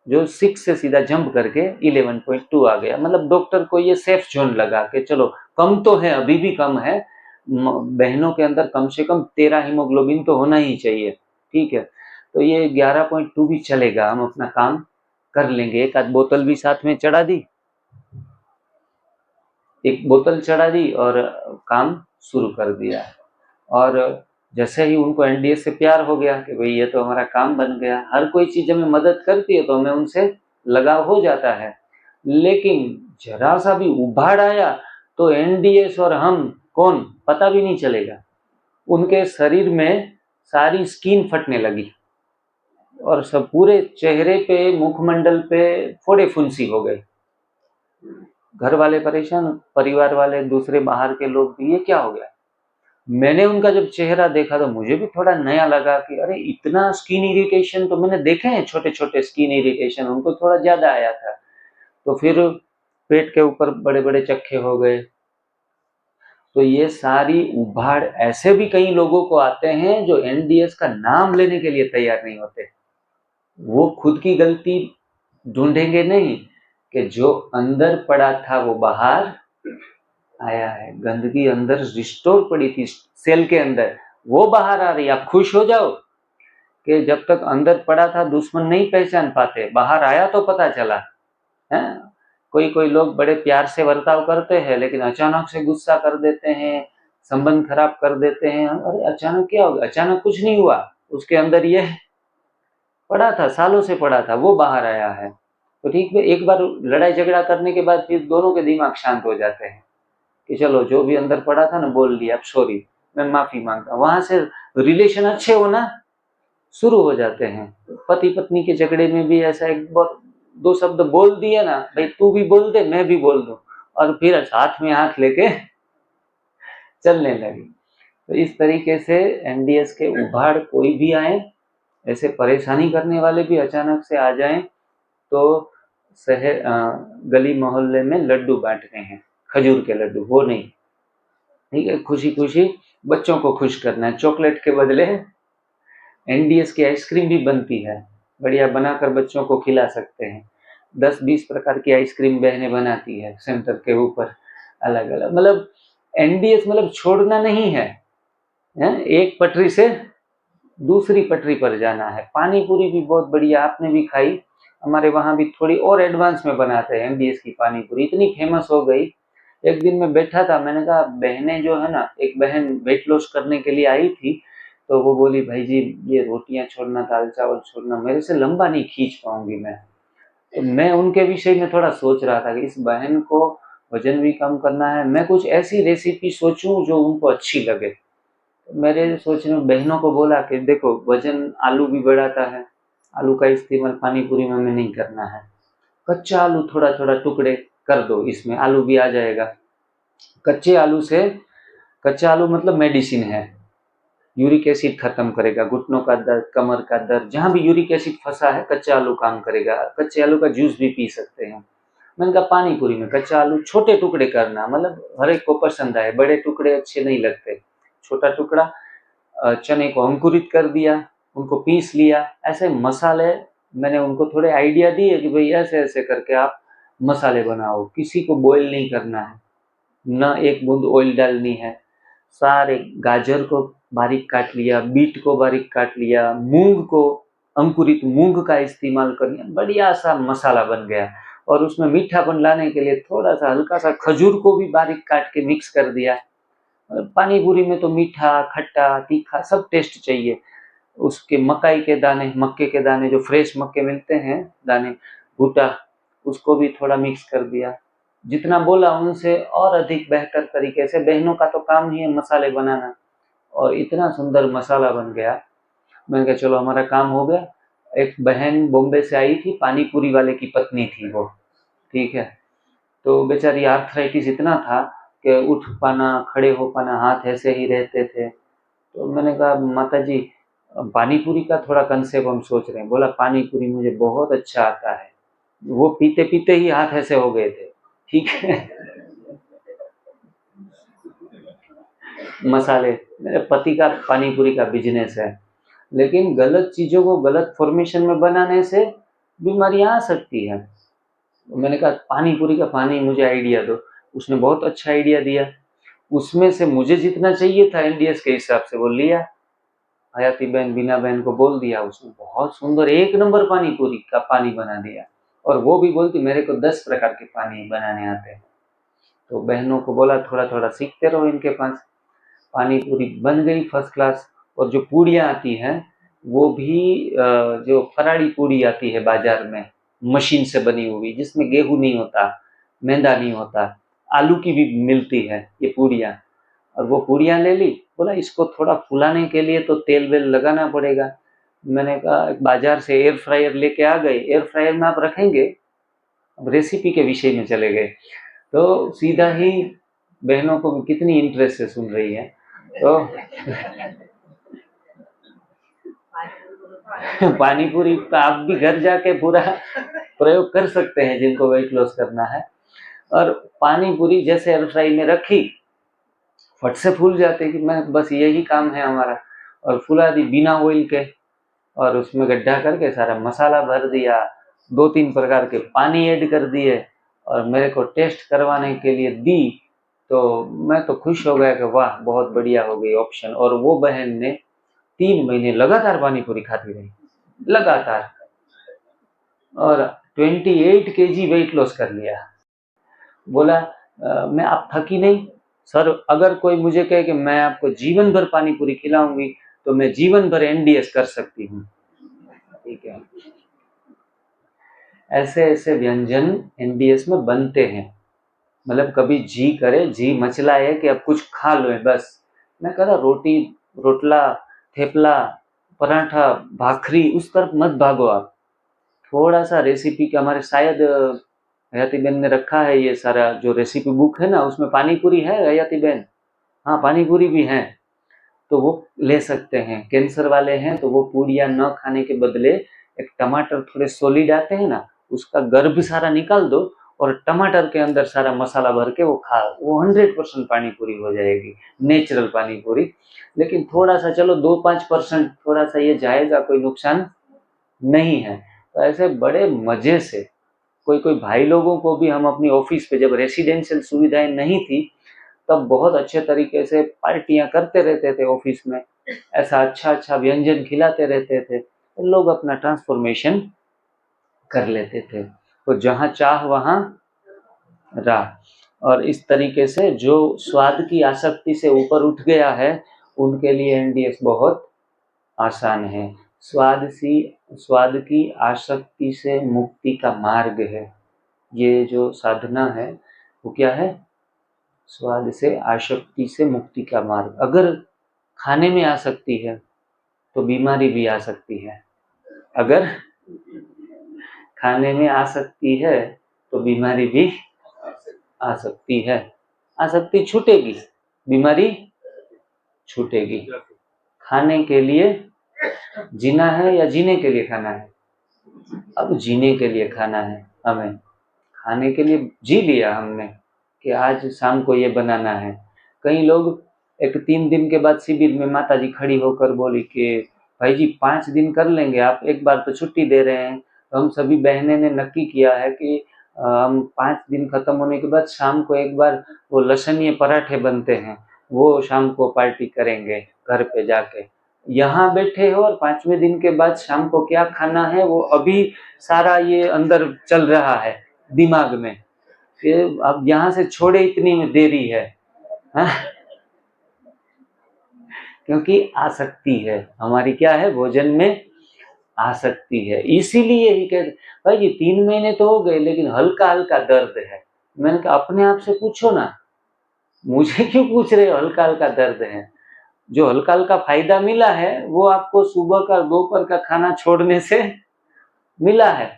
जो 6 से सीधा जंप करके 11.2 आ गया। मतलब डॉक्टर को ये सेफ जोन लगा कि चलो कम तो है, अभी भी कम है, बहनों के अंदर कम से कम 13 हीमोग्लोबिन तो होना ही चाहिए, ठीक है। तो ये 11.2 भी चलेगा, हम अपना काम कर लेंगे। एक आध बोतल भी साथ में चढ़ा दी, एक बोतल चढ़ा दी और काम शुरू कर दिया। और जैसे ही उनको एनडीएस से प्यार हो गया कि भाई ये तो हमारा काम बन गया, हर कोई चीज हमें मदद करती है तो हमें उनसे लगाव हो जाता है। लेकिन जरा सा भी उभाड़ आया तो एनडीएस और हम कौन पता भी नहीं चलेगा। उनके शरीर में सारी स्किन फटने लगी और सब पूरे चेहरे पे, मुखमंडल पे फोड़े फुंसी हो गए। घर वाले परेशान, परिवार वाले, दूसरे बाहर के लोग भी, ये क्या हो गया। मैंने उनका जब चेहरा देखा तो मुझे भी थोड़ा नया लगा कि अरे इतना स्किन इरिटेशन तो मैंने देखे हैं, छोटे छोटे स्किन इरिटेशन, उनको थोड़ा ज्यादा आया था। तो फिर पेट के ऊपर बड़े बड़े चक्के हो गए। तो ये सारी उभाड़ ऐसे भी कई लोगों को आते हैं जो एनडीएस का नाम लेने के लिए तैयार नहीं होते। वो खुद की गलती ढूंढेंगे नहीं कि जो अंदर पड़ा था वो बाहर आया है। गंदगी अंदर रिस्टोर पड़ी थी सेल के अंदर, वो बाहर आ रही। आप खुश हो जाओ कि जब तक अंदर पड़ा था दुश्मन नहीं पहचान पाते, बाहर आया तो पता चला है। कोई कोई लोग बड़े प्यार से बर्ताव करते हैं लेकिन अचानक से गुस्सा कर देते हैं, संबंध खराब कर देते हैं। अरे अचानक क्या हो गया? अचानक कुछ नहीं हुआ, उसके अंदर ये पड़ा था, सालों से पड़ा था, वो बाहर आया है। तो ठीक है, एक बार लड़ाई झगड़ा करने के बाद फिर दोनों के दिमाग शांत हो जाते हैं कि चलो जो भी अंदर पड़ा था ना बोल दिया, अब सॉरी, मैं माफी मांगता हूँ। वहां से रिलेशन अच्छे होना शुरू हो जाते हैं। पति पत्नी के झगड़े में भी ऐसा एक बार दो शब्द बोल दिए ना, भाई तू भी बोल दे मैं भी बोल दूं, और फिर हाथ में हाथ लेके चलने लगे। तो इस तरीके से एनडीएस के उभाड़ कोई भी आए, ऐसे परेशानी करने वाले भी अचानक से आ जाएं, तो शहर गली मोहल्ले में लड्डू बांटने हैं, खजूर के लड्डू, वो नहीं, ठीक है। खुशी खुशी बच्चों को खुश करना है। चॉकलेट के बदले एनडीएस की आइसक्रीम भी बनती है, बढ़िया बनाकर बच्चों को खिला सकते हैं। 10-20 प्रकार की आइसक्रीम बहनें बनाती है सेंटर के ऊपर अलग अलग। मतलब एनडीएस मतलब छोड़ना नहीं है, एक पटरी से दूसरी पटरी पर जाना है। पानी पूरी भी बहुत बढ़िया, आपने भी खाई, हमारे वहां भी थोड़ी और एडवांस में बनाते हैं एनडीएस की पानी पूरी, इतनी फेमस हो गई। एक दिन मैं बैठा था, मैंने कहा बहनें जो है ना, एक बहन वेट लॉस करने के लिए आई थी, तो वो बोली भाई जी ये रोटियां छोड़ना, दाल चावल छोड़ना मेरे से लंबा नहीं खींच पाऊंगी मैं। तो मैं उनके विषय में थोड़ा सोच रहा था कि इस बहन को वजन भी कम करना है, मैं कुछ ऐसी रेसिपी सोचूं जो उनको अच्छी लगे। तो मेरे सोचने में बहनों को बोला कि देखो वजन आलू भी बढ़ाता है, आलू का इस्तेमाल पानी पूरी में हमें नहीं करना है, कच्चा आलू थोड़ा थोड़ा टुकड़े कर दो, इसमें आलू भी आ जाएगा। कच्चे आलू से, कच्चा आलू मतलब मेडिसिन है, यूरिक एसिड खत्म करेगा, घुटनों का दर्द, कमर का दर्द, जहां भी यूरिक एसिड फंसा है कच्चा आलू काम करेगा। कच्चे आलू का जूस भी पी सकते हैं। मैंने कहा पानी पूरी में कच्चा आलू छोटे टुकड़े करना, मतलब हर एक को पसंद आए, बड़े टुकड़े अच्छे नहीं लगते। छोटा टुकड़ा, चने को अंकुरित कर दिया, उनको पीस लिया, ऐसे मसाले मैंने उनको थोड़े आइडिया दिए कि भाई ऐसे ऐसे करके आप मसाले बनाओ। किसी को बॉईल नहीं करना है, न एक बूंद ऑयल डालनी है। सारे गाजर को बारीक काट लिया, बीट को बारीक काट लिया, मूंग को, अंकुरित मूंग का इस्तेमाल कर लिया, बढ़िया सा मसाला बन गया। और उसमें मीठापन लाने के लिए थोड़ा सा हल्का सा खजूर को भी बारीक काट के मिक्स कर दिया। पानी पूरी में तो मीठा, खट्टा, तीखा सब टेस्ट चाहिए। उसके मकाई के दाने, मक्के के दाने, जो फ्रेश मक्के मिलते हैं दाने, भुट्टा, उसको भी थोड़ा मिक्स कर दिया। जितना बोला उनसे और अधिक बेहतर तरीके से, बहनों का तो काम ही है मसाले बनाना, और इतना सुंदर मसाला बन गया। मैंने कहा चलो हमारा काम हो गया। एक बहन बॉम्बे से आई थी, पानी पूरी वाले की पत्नी थी वो, ठीक है। तो बेचारी आर्थराइटिस इतना था कि उठ पाना, खड़े हो पाना, हाथ ऐसे ही रहते थे। तो मैंने कहा माता जी पानी पूरी का थोड़ा कंसेप्ट हम सोच रहे हैं। बोला पानी पूरी मुझे बहुत अच्छा आता है। वो पीते पीते ही हाथ ऐसे हो गए थे, ठीक है। मसाले, मेरे पति का पानी पूरी का बिजनेस है, लेकिन गलत चीजों को गलत फॉर्मेशन में बनाने से बीमारियां आ सकती है। तो मैंने कहा पानी पूरी का पानी मुझे आइडिया दो। उसने बहुत अच्छा आइडिया दिया। उसमें से मुझे जितना चाहिए था एनडीएस के हिसाब से वो लिया। हयाती बहन, बीना बहन को बोल दिया, उसने बहुत सुंदर एक नंबर पानी पूरी का पानी बना दिया। और वो भी बोलती मेरे को 10 प्रकार के पानी बनाने आते हैं। तो बहनों को बोला थोड़ा थोड़ा सीखते रहो इनके पास। पानी पूरी बन गई फर्स्ट क्लास। और जो पूड़ियाँ आती हैं वो भी जो फराड़ी पूड़ी आती है बाजार में, मशीन से बनी हुई, जिसमें गेहूं नहीं होता, मैदा नहीं होता, आलू की भी मिलती है ये पूड़ियाँ। और वो पूड़ियाँ ले ली। बोला इसको थोड़ा फुलाने के लिए तो तेल वेल लगाना पड़ेगा। मैंने कहा बाजार से एयर फ्रायर लेके आ गए। एयर फ्रायर में आप रखेंगे। अब रेसिपी के विषय में चले गए तो सीधा ही, बहनों को कितनी इंटरेस्ट से सुन रही है। तो पानी पूरी का आप भी घर जाके पूरा प्रयोग कर सकते हैं जिनको वेट लॉस करना है। और पानी पूरी जैसे एयर फ्राई में रखी, फट से फूल जाते कि मैं बस यही काम है हमारा। और फुला दी बिना ऑयल के, और उसमें गड्ढा करके सारा मसाला भर दिया, 2-3 प्रकार के पानी ऐड कर दिए और मेरे को टेस्ट करवाने के लिए दी। तो मैं तो खुश हो गया कि वाह बहुत बढ़िया हो गई ऑप्शन। और वो बहन ने 3 महीने लगातार पानी पूरी खाती रही, लगातार, और 28 केजी वेट लॉस कर लिया। बोला मैं आप थकी नहीं सर, अगर कोई मुझे कहे कि मैं आपको जीवन भर पानी पूरी खिलाऊंगी तो मैं जीवन भर एनडीएस कर सकती हूँ, ठीक है। ऐसे ऐसे व्यंजन एनडीएस में बनते हैं। मतलब कभी जी करे, जी मचलाए कि अब कुछ खा लो है बस। मैं कह रहा रोटी, रोटला, थेपला, पराठा, भाखरी उस तरफ मत भागो आप। थोड़ा सा रेसिपी का, हमारे शायद हयाती बहन ने रखा है ये सारा जो रेसिपी बुक है ना, उसमें पानी पूरी है हयाती बहन। हाँ पानी पूरी भी है, तो वो ले सकते हैं। कैंसर वाले हैं तो वो पूड़ियाँ न खाने के बदले एक टमाटर थोड़े सॉलिड आते हैं ना, उसका गर्भ सारा निकाल दो और टमाटर के अंदर सारा मसाला भर के वो खा, वो 100% पानी पूरी हो जाएगी, नेचुरल पानी पूरी। लेकिन थोड़ा सा चलो 2-5% थोड़ा सा ये जाएगा, कोई नुकसान नहीं है। तो ऐसे बड़े मजे से कोई कोई भाई लोगों को भी हम अपनी ऑफिस पे, जब रेसिडेंशियल सुविधाएं नहीं थी तब बहुत अच्छे तरीके से पार्टियां करते रहते थे ऑफिस में। ऐसा अच्छा अच्छा व्यंजन खिलाते रहते थे तो लोग अपना ट्रांसफॉर्मेशन कर लेते थे। तो जहाँ चाह वहाँ राह। और इस तरीके से जो स्वाद की आसक्ति से ऊपर उठ गया है उनके लिए एनडीएस बहुत आसान है। स्वाद की आसक्ति से मुक्ति का मार्ग है। ये जो साधना है वो क्या है? स्वाद से आसक्ति से मुक्ति का मार्ग। अगर खाने में आसक्ति है तो बीमारी भी आ सकती है। अगर खाने में आसक्ति है तो बीमारी भी आ सकती है। आसक्ति छूटेगी, बीमारी छूटेगी। खाने के लिए जीना है या जीने के लिए खाना है? अब जीने के लिए खाना है हमें। खाने के लिए जी लिया हमने कि आज शाम को ये बनाना है। कई लोग एक 3 दिन के बाद शिविर में माता जी खड़ी होकर बोली कि भाई जी 5 दिन कर लेंगे, आप एक बार तो छुट्टी दे रहे हैं। तो हम सभी बहनें ने नक्की किया है कि हम 5 दिन खत्म होने के बाद शाम को एक बार वो लसणीय पराठे बनते हैं, वो शाम को पार्टी करेंगे घर पे जाके। यहाँ बैठे हो और 5वें दिन के बाद शाम को क्या खाना है वो अभी सारा ये अंदर चल रहा है दिमाग में। फिर अब यहाँ से छोड़े इतनी में देरी है, हाँ? क्योंकि आसक्ति है हमारी, क्या है, भोजन में आसक्ति है। इसीलिए ही कहते भाई जी 3 महीने तो हो गए लेकिन हल्का हल्का दर्द है। मैंने कहा अपने आप से पूछो ना, मुझे क्यों पूछ रहे हो हल्का हल्का दर्द है। जो हल्का हल्का फायदा मिला है वो आपको सुबह का दोपहर का खाना छोड़ने से मिला है।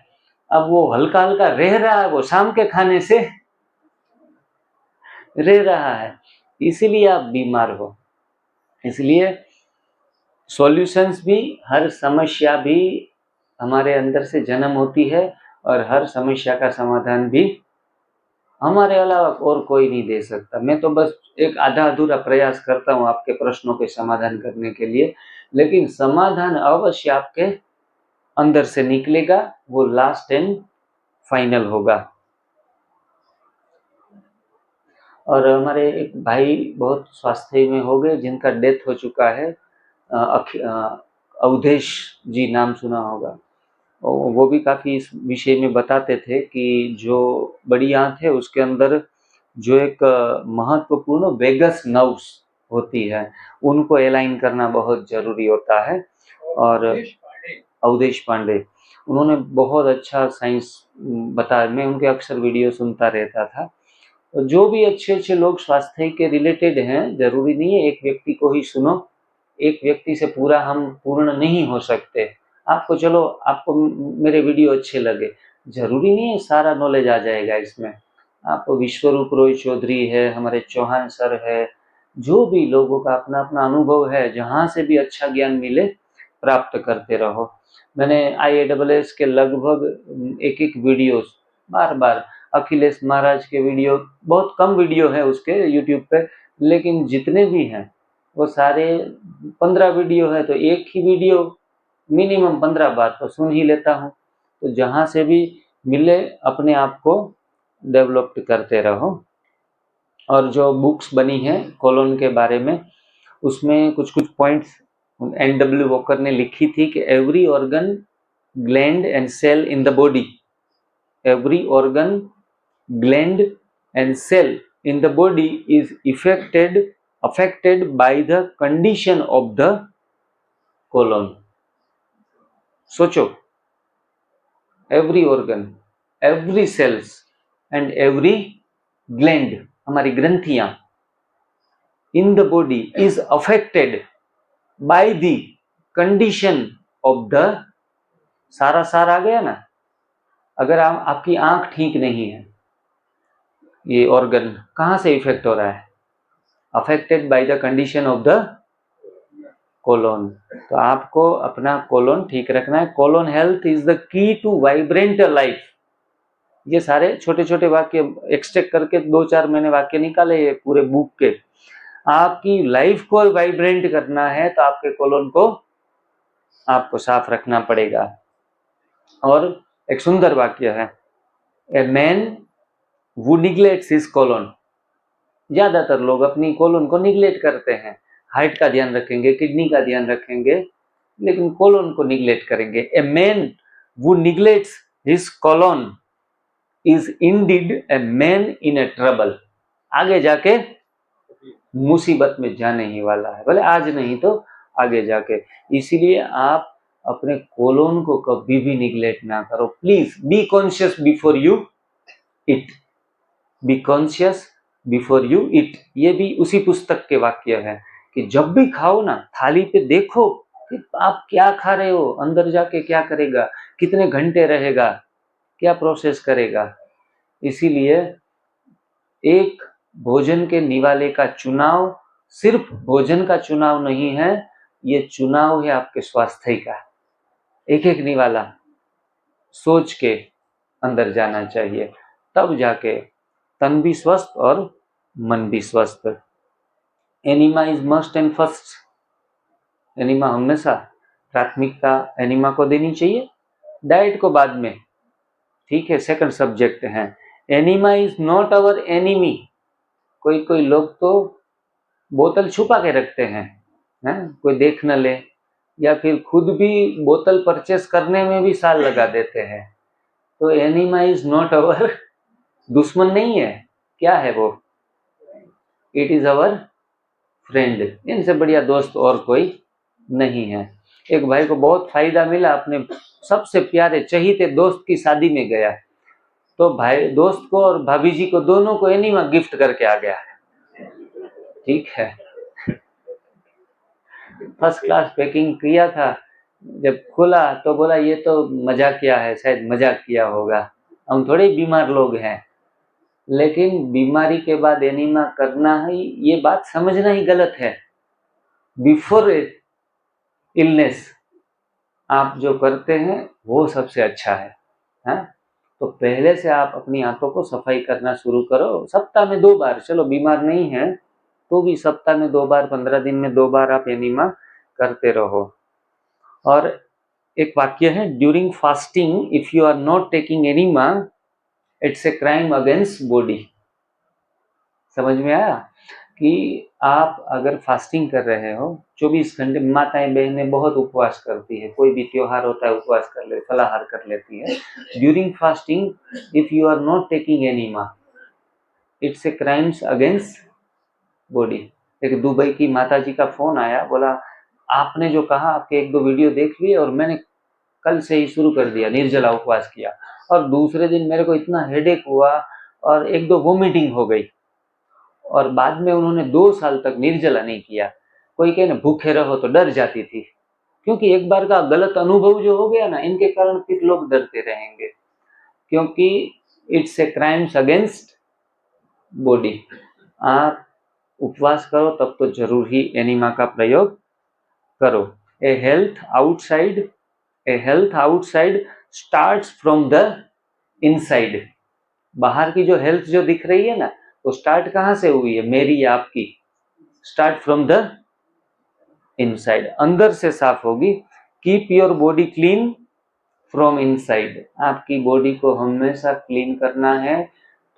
अब वो हल्का हल्का रह रहा है वो शाम के खाने से रह रहा है, इसीलिए आप बीमार हो। इसलिए सॉल्यूशंस भी, हर समस्या भी हमारे अंदर से जन्म होती है और हर समस्या का समाधान भी हमारे अलावा और कोई नहीं दे सकता। मैं तो बस एक आधा अधूरा प्रयास करता हूँ आपके प्रश्नों के समाधान करने के लिए, लेकिन समाधान अवश्य आपके अंदर से निकलेगा, वो लास्ट एंड फाइनल होगा। और हमारे एक भाई बहुत स्वास्थ्य में हो गए जिनका डेथ हो चुका है, अवधेश जी नाम सुना होगा। वो भी काफ़ी इस विषय में बताते थे कि जो बड़ी आंत है उसके अंदर जो एक महत्वपूर्ण वेगस नर्व्स होती है उनको अलाइन करना बहुत ज़रूरी होता है। और अवधेश पांडे, उन्होंने बहुत अच्छा साइंस बताया, मैं उनके अक्सर वीडियो सुनता रहता था। जो भी अच्छे अच्छे लोग स्वास्थ्य के रिलेटेड हैं, जरूरी नहीं है एक व्यक्ति को ही सुनो, एक व्यक्ति से पूरा हम पूर्ण नहीं हो सकते। आपको चलो आपको मेरे वीडियो अच्छे लगे, जरूरी नहीं है सारा नॉलेज आ जाएगा इसमें। आप विश्वरूप रॉय चौधरी है, हमारे चौहान सर है, जो भी लोगों का अपना अपना अनुभव है, जहाँ से भी अच्छा ज्ञान मिले प्राप्त करते रहो। मैंने IASS के लगभग एक एक वीडियोस बार बार, अखिलेश महाराज के वीडियो बहुत कम वीडियो है उसके यूट्यूब पे, लेकिन जितने भी हैं वो सारे 15 वीडियो है तो एक ही वीडियो मिनिमम 15 बार तो सुन ही लेता हूँ। तो जहाँ से भी मिले अपने आप को डेवलप करते रहो। और जो बुक्स बनी है कोलोन के बारे में, उसमें कुछ कुछ पॉइंट्स NW वॉकर ने लिखी थी कि every organ, gland and cell in the body, every organ, gland and cell in the body is affected by the condition of the colon. सोचो, every organ, every cells and every gland, हमारी ग्रंथियां in the body is affected by the condition of the, सारा सार आ गया ना। अगर आपकी आंख ठीक नहीं है, ये ऑर्गन कहाँ से इफेक्ट हो रहा है, affected by the condition of the colon. तो आपको अपना कोलोन ठीक रखना है। Colon health is the key to vibrant life. ये सारे छोटे छोटे वाक्य एक्सट्रैक्ट करके 2-4 मैंने वाक्य निकाले ये पूरे बुक के। आपकी लाइफ को वाइब्रेंट करना है तो आपके कोलोन को आपको साफ रखना पड़ेगा। और एक सुंदर वाक्य है, ए man who neglects his colon. ज्यादातर लोग अपनी कोलोन को निग्लेक्ट करते हैं, हार्ट का ध्यान रखेंगे, किडनी का ध्यान रखेंगे, लेकिन कोलोन को निग्लेक्ट करेंगे। A man who neglects his colon is indeed a man in a trouble. आगे जाके मुसीबत में जाने ही वाला है, भले आज नहीं तो आगे जाके। इसीलिए आप अपने कोलोन को कभी भी निग्लेक्ट ना करो। Please be conscious before you it, be conscious before you it. ये भी उसी पुस्तक के वाक्य है कि जब भी खाओ ना, थाली पे देखो कि आप क्या खा रहे हो, अंदर जाके क्या करेगा, कितने घंटे रहेगा, क्या प्रोसेस करेगा। इसीलिए एक भोजन के निवाले का चुनाव सिर्फ भोजन का चुनाव नहीं है, ये चुनाव है आपके स्वास्थ्य का। एक एक निवाला सोच के अंदर जाना चाहिए, तब जाके तन भी स्वस्थ और मन भी स्वस्थ। Enema is must and first. Enema हमेशा प्राथमिकता एनिमा को देनी चाहिए, डाइट को बाद में, ठीक है, सेकंड सब्जेक्ट है। Enema is not our enemy. कोई कोई लोग तो बोतल छुपा के रखते हैं, कोई देख न ले, या फिर खुद भी बोतल परचेस करने में भी साल लगा देते हैं। तो एनिमा इज नॉट अवर, दुश्मन नहीं है, क्या है वो, इट इज अवर फ्रेंड, इनसे बढ़िया दोस्त और कोई नहीं है। एक भाई को बहुत फायदा मिला, अपने सबसे प्यारे चहीते दोस्त की शादी में गया, तो भाई दोस्त को और भाभी जी को दोनों को एनीमा गिफ्ट करके आ गया। ठीक है, फर्स्ट क्लास पैकिंग किया था, जब खोला तो बोला ये तो मजाक किया है, शायद मजाक किया होगा, हम थोड़े बीमार लोग हैं। लेकिन बीमारी के बाद एनीमा करना है, ये बात समझना ही गलत है। बिफोर इलनेस आप जो करते हैं वो सबसे अच्छा है? तो पहले से आप अपनी आंतों को सफाई करना शुरू करो, सप्ताह में 2 बार, चलो बीमार नहीं है तो भी सप्ताह में 2 बार, 15 दिन में 2 बार आप एनीमा करते रहो। और एक वाक्य है, during fasting if you are not taking enema it's a crime against body. समझ में आया कि आप अगर फास्टिंग कर रहे हो 24 घंटे, माताएं बहनें बहुत उपवास करती है, कोई भी त्योहार होता है उपवास कर ले, फलाहार कर लेती है। During fasting if you are not taking enema it's a crimes against body. एक दुबई की माता जी का फोन आया, बोला आपने जो कहा, आपके 1-2 वीडियो देख लिए और मैंने कल से ही शुरू कर दिया, निर्जला उपवास किया, और दूसरे दिन मेरे को इतना हेडेक हुआ और 1-2 वोमिटिंग हो गई, और बाद में उन्होंने 2 साल तक निर्जला नहीं किया। कोई कहे ना भूखे रहो, तो डर जाती थी, क्योंकि एक बार का गलत अनुभव जो हो गया ना, इनके कारण फिर लोग डरते रहेंगे, क्योंकि it's a crimes against body. आप उपवास करो तब तो जरूर ही एनीमा का प्रयोग करो। A health outside starts from the inside. बाहर की जो हेल्थ जो दिख रही है ना, वो स्टार्ट कहाँ से हुई है, मेरी आपकी, स्टार्ट फ्रॉम द इनसाइड, अंदर से साफ होगी। Keep your body clean from inside. आपकी बॉडी को हमेशा क्लीन करना है,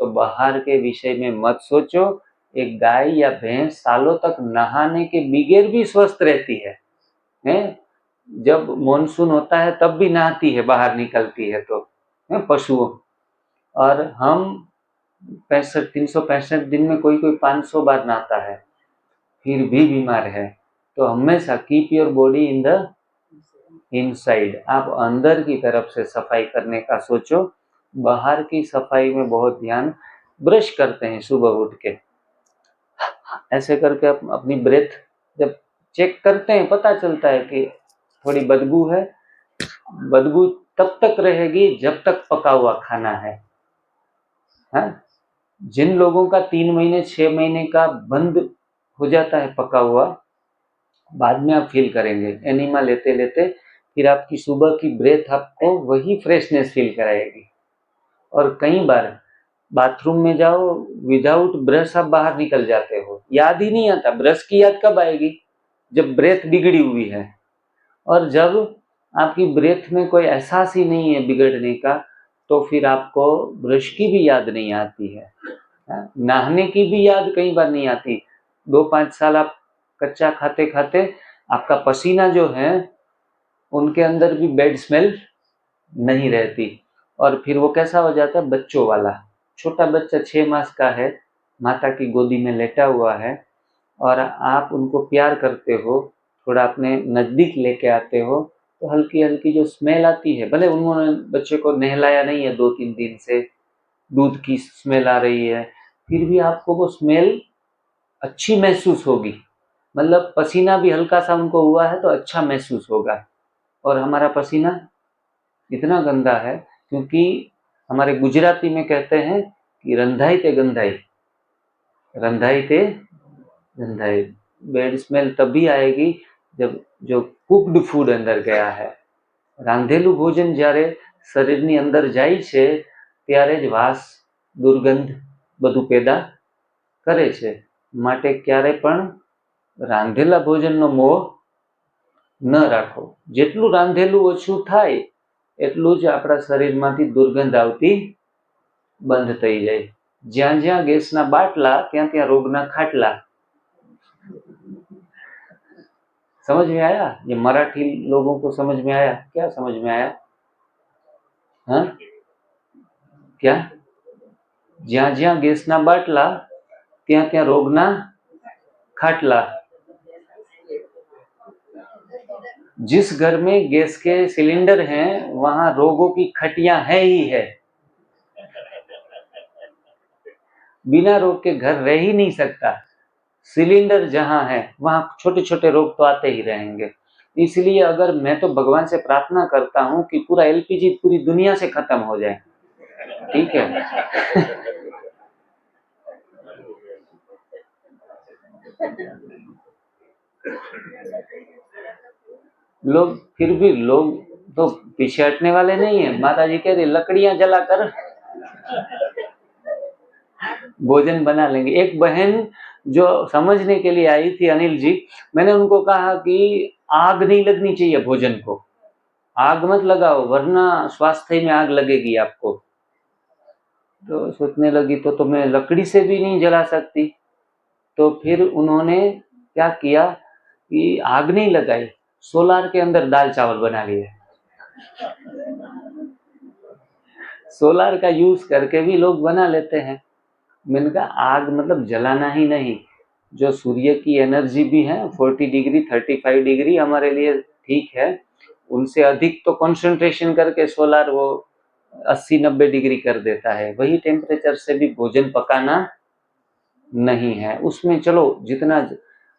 तो बाहर के विषय में मत सोचो। एक गाय या भैंस सालों तक नहाने के बगैर भी स्वस्थ रहती है, जब मॉनसून होता है तब भी नहाती है, बाहर निकलती है तो, पशुओं। और हम 365 दिन में कोई 500 बार नहाता है, फिर भी बीमार है। तो हमेशा keep your body in the inside. आप अंदर की तरफ से सफाई करने का सोचो, बाहर की सफाई में बहुत ध्यान। ब्रश करते हैं सुबह उठ के, ऐसे करके अपनी ब्रेथ जब चेक करते हैं, पता चलता है कि थोड़ी बदबू है। बदबू तब तक रहेगी जब तक पका हुआ खाना है। जिन लोगों का 3 महीने 6 महीने का बंद हो जाता है पका हुआ, बाद में आप फील करेंगे एनीमा लेते लेते, फिर आपकी सुबह की ब्रेथ आपको वही फ्रेशनेस फील कराएगी। और कई बार बाथरूम में जाओ, विदाउट ब्रश आप बाहर निकल जाते हो, याद ही नहीं आता। ब्रश की याद कब आएगी, जब ब्रेथ बिगड़ी हुई है। और जब आपकी ब्रेथ में कोई एहसास ही नहीं है बिगड़ने का, तो फिर आपको ब्रश की भी याद नहीं आती है, नहाने की भी याद कई बार नहीं आती। 2-5 साल आप कच्चा खाते खाते आपका पसीना जो है, उनके अंदर भी बैड स्मेल नहीं रहती, और फिर वो कैसा हो जाता है, बच्चों वाला। छोटा बच्चा 6 मास का है, माता की गोदी में लेटा हुआ है, और आप उनको प्यार करते हो, थोड़ा अपने नज़दीक लेके आते हो, तो हल्की हल्की जो स्मेल आती है, भले उन्होंने बच्चे को नहलाया नहीं है 2-3 दिन से, दूध की स्मेल आ रही है, फिर भी आपको वो स्मेल अच्छी महसूस होगी। मतलब पसीना भी हल्का सा उनको हुआ है तो अच्छा महसूस होगा। और हमारा पसीना इतना गंदा है, क्योंकि हमारे गुजराती में कहते हैं कि रंधाई ते गंधाई, रंधाई ते गंधाई। बैड स्मेल तभी आएगी जब जो कुक्ड फूड अंदर गया है। रांधेલું ભોજન જ્યારે શરીરની અંદર જાય છે ત્યારે જ વાસ, દુર્ગંધ બધું પેદા કરે છે। માટે ક્યારે પણ રાંધેલા ભોજનનો મોહ ન રાખો। જેટલું રાંધેલું ઓછું થાય એટલું જ આપણા શરીરમાંથી દુર્ગંધ આવતી બંધ થઈ જાય। જ્યાં જ્યાં ગેસના બાટલા ત્યાં ત્યાં રોગના ખાટલા। समझ में आया? ये मराठी लोगों को समझ में आया? क्या समझ में आया? हाँ क्या? જ્યાં જ્યાં ગેસના બાટલા ત્યાં ત્યાં રોગના ખાટલા। जिस घर में गैस के सिलेंडर हैं वहां रोगों की खटियां है ही है। बिना रोग के घर रह ही नहीं सकता। सिलेंडर जहां है वहां छोटे छोटे रोग तो आते ही रहेंगे। इसलिए अगर मैं तो भगवान से प्रार्थना करता हूं कि पूरा एलपीजी पूरी दुनिया से खत्म हो जाए, ठीक है। लोग फिर भी लोग तो पीछे हटने वाले नहीं है। माता जी कह रही लकड़ियां जलाकर भोजन बना लेंगे। एक बहन जो समझने के लिए आई थी, अनिल जी, मैंने उनको कहा कि आग नहीं लगनी चाहिए भोजन को, आग मत लगाओ वरना स्वास्थ्य में आग लगेगी आपको। तो सोचने लगी तो मैं लकड़ी से भी नहीं जला सकती। तो फिर उन्होंने क्या किया कि आग नहीं लगाई, सोलार के अंदर दाल चावल बना लिए। सोलार का यूज करके भी लोग बना लेते हैं। मैंने कहा आग मतलब जलाना ही नहीं, जो सूर्य की एनर्जी भी है 40 डिग्री 35 डिग्री हमारे लिए ठीक है, उनसे अधिक तो कंसंट्रेशन करके सोलार वो 80-90 डिग्री कर देता है। वही टेम्परेचर से भी भोजन पकाना नहीं है। उसमें चलो जितना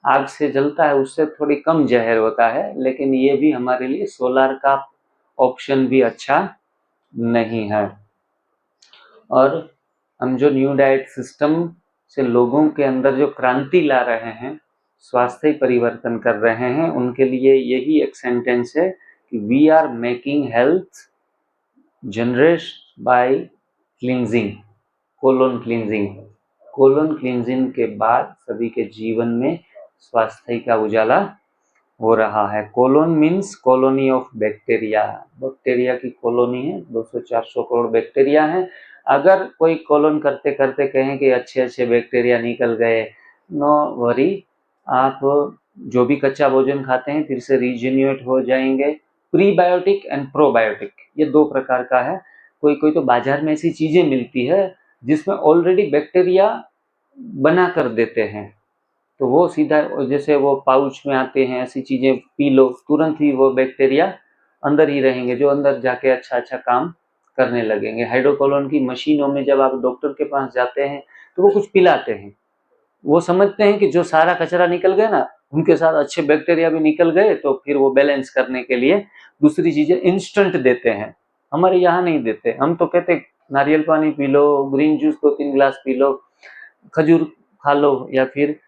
आग से जलता है उससे थोड़ी कम जहर होता है, लेकिन ये भी हमारे लिए सोलार का ऑप्शन भी अच्छा नहीं है। और हम जो न्यू डाइट सिस्टम से लोगों के अंदर जो क्रांति ला रहे हैं, स्वास्थ्य परिवर्तन कर रहे हैं, उनके लिए यही एक सेंटेंस है कि we are making health generate by cleansing, colon cleansing. Colon cleansing के बाद सभी के जीवन में स्वास्थ्य का उजाला हो रहा है। Colon means colony of bacteria, bacteria की कॉलोनी है, 200-400 करोड़ बैक्टीरिया हैं। अगर कोई कोलोन करते करते कहें कि अच्छे अच्छे बैक्टीरिया निकल गए, नो वरी, आप जो भी कच्चा भोजन खाते हैं फिर से रीजेन्युएट हो जाएंगे। प्रीबायोटिक एंड प्रोबायोटिक ये दो प्रकार का है। कोई कोई तो बाजार में ऐसी चीजें मिलती है जिसमें ऑलरेडी बैक्टीरिया बना कर देते हैं, तो वो सीधा जैसे वो पाउच में आते हैं, ऐसी चीजें पी लो तुरंत ही वो बैक्टीरिया अंदर ही रहेंगे, जो अंदर जाके अच्छा अच्छा काम करने लगेंगे। हाइड्रोकोलोन की मशीनों में जब आप डॉक्टर के पास जाते हैं तो वो कुछ पिलाते हैं, वो समझते हैं कि जो सारा कचरा निकल गया ना उनके साथ अच्छे बैक्टीरिया भी निकल गए, तो फिर वो बैलेंस करने के लिए दूसरी चीजें इंस्टेंट देते हैं। हमारे यहाँ नहीं देते, हम तो कहते नारियल पानी पी लो, ग्रीन जूस 2-3 गिलास पी लो, खजूर खा लो, या फिर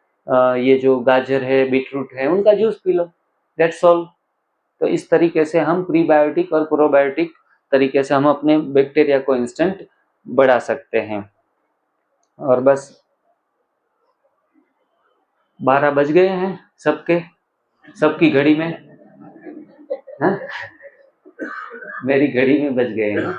ये जो गाजर है बीटरूट है उनका juice P low, that's all. तो इस तरीके से हम प्रीबायोटिक और प्रोबायोटिक तरीके से हम अपने बैक्टीरिया को इंस्टेंट बढ़ा सकते हैं। और बस 12 बज गए हैं सबकी घड़ी में, हाँ? मेरी घड़ी में बज गए हैं।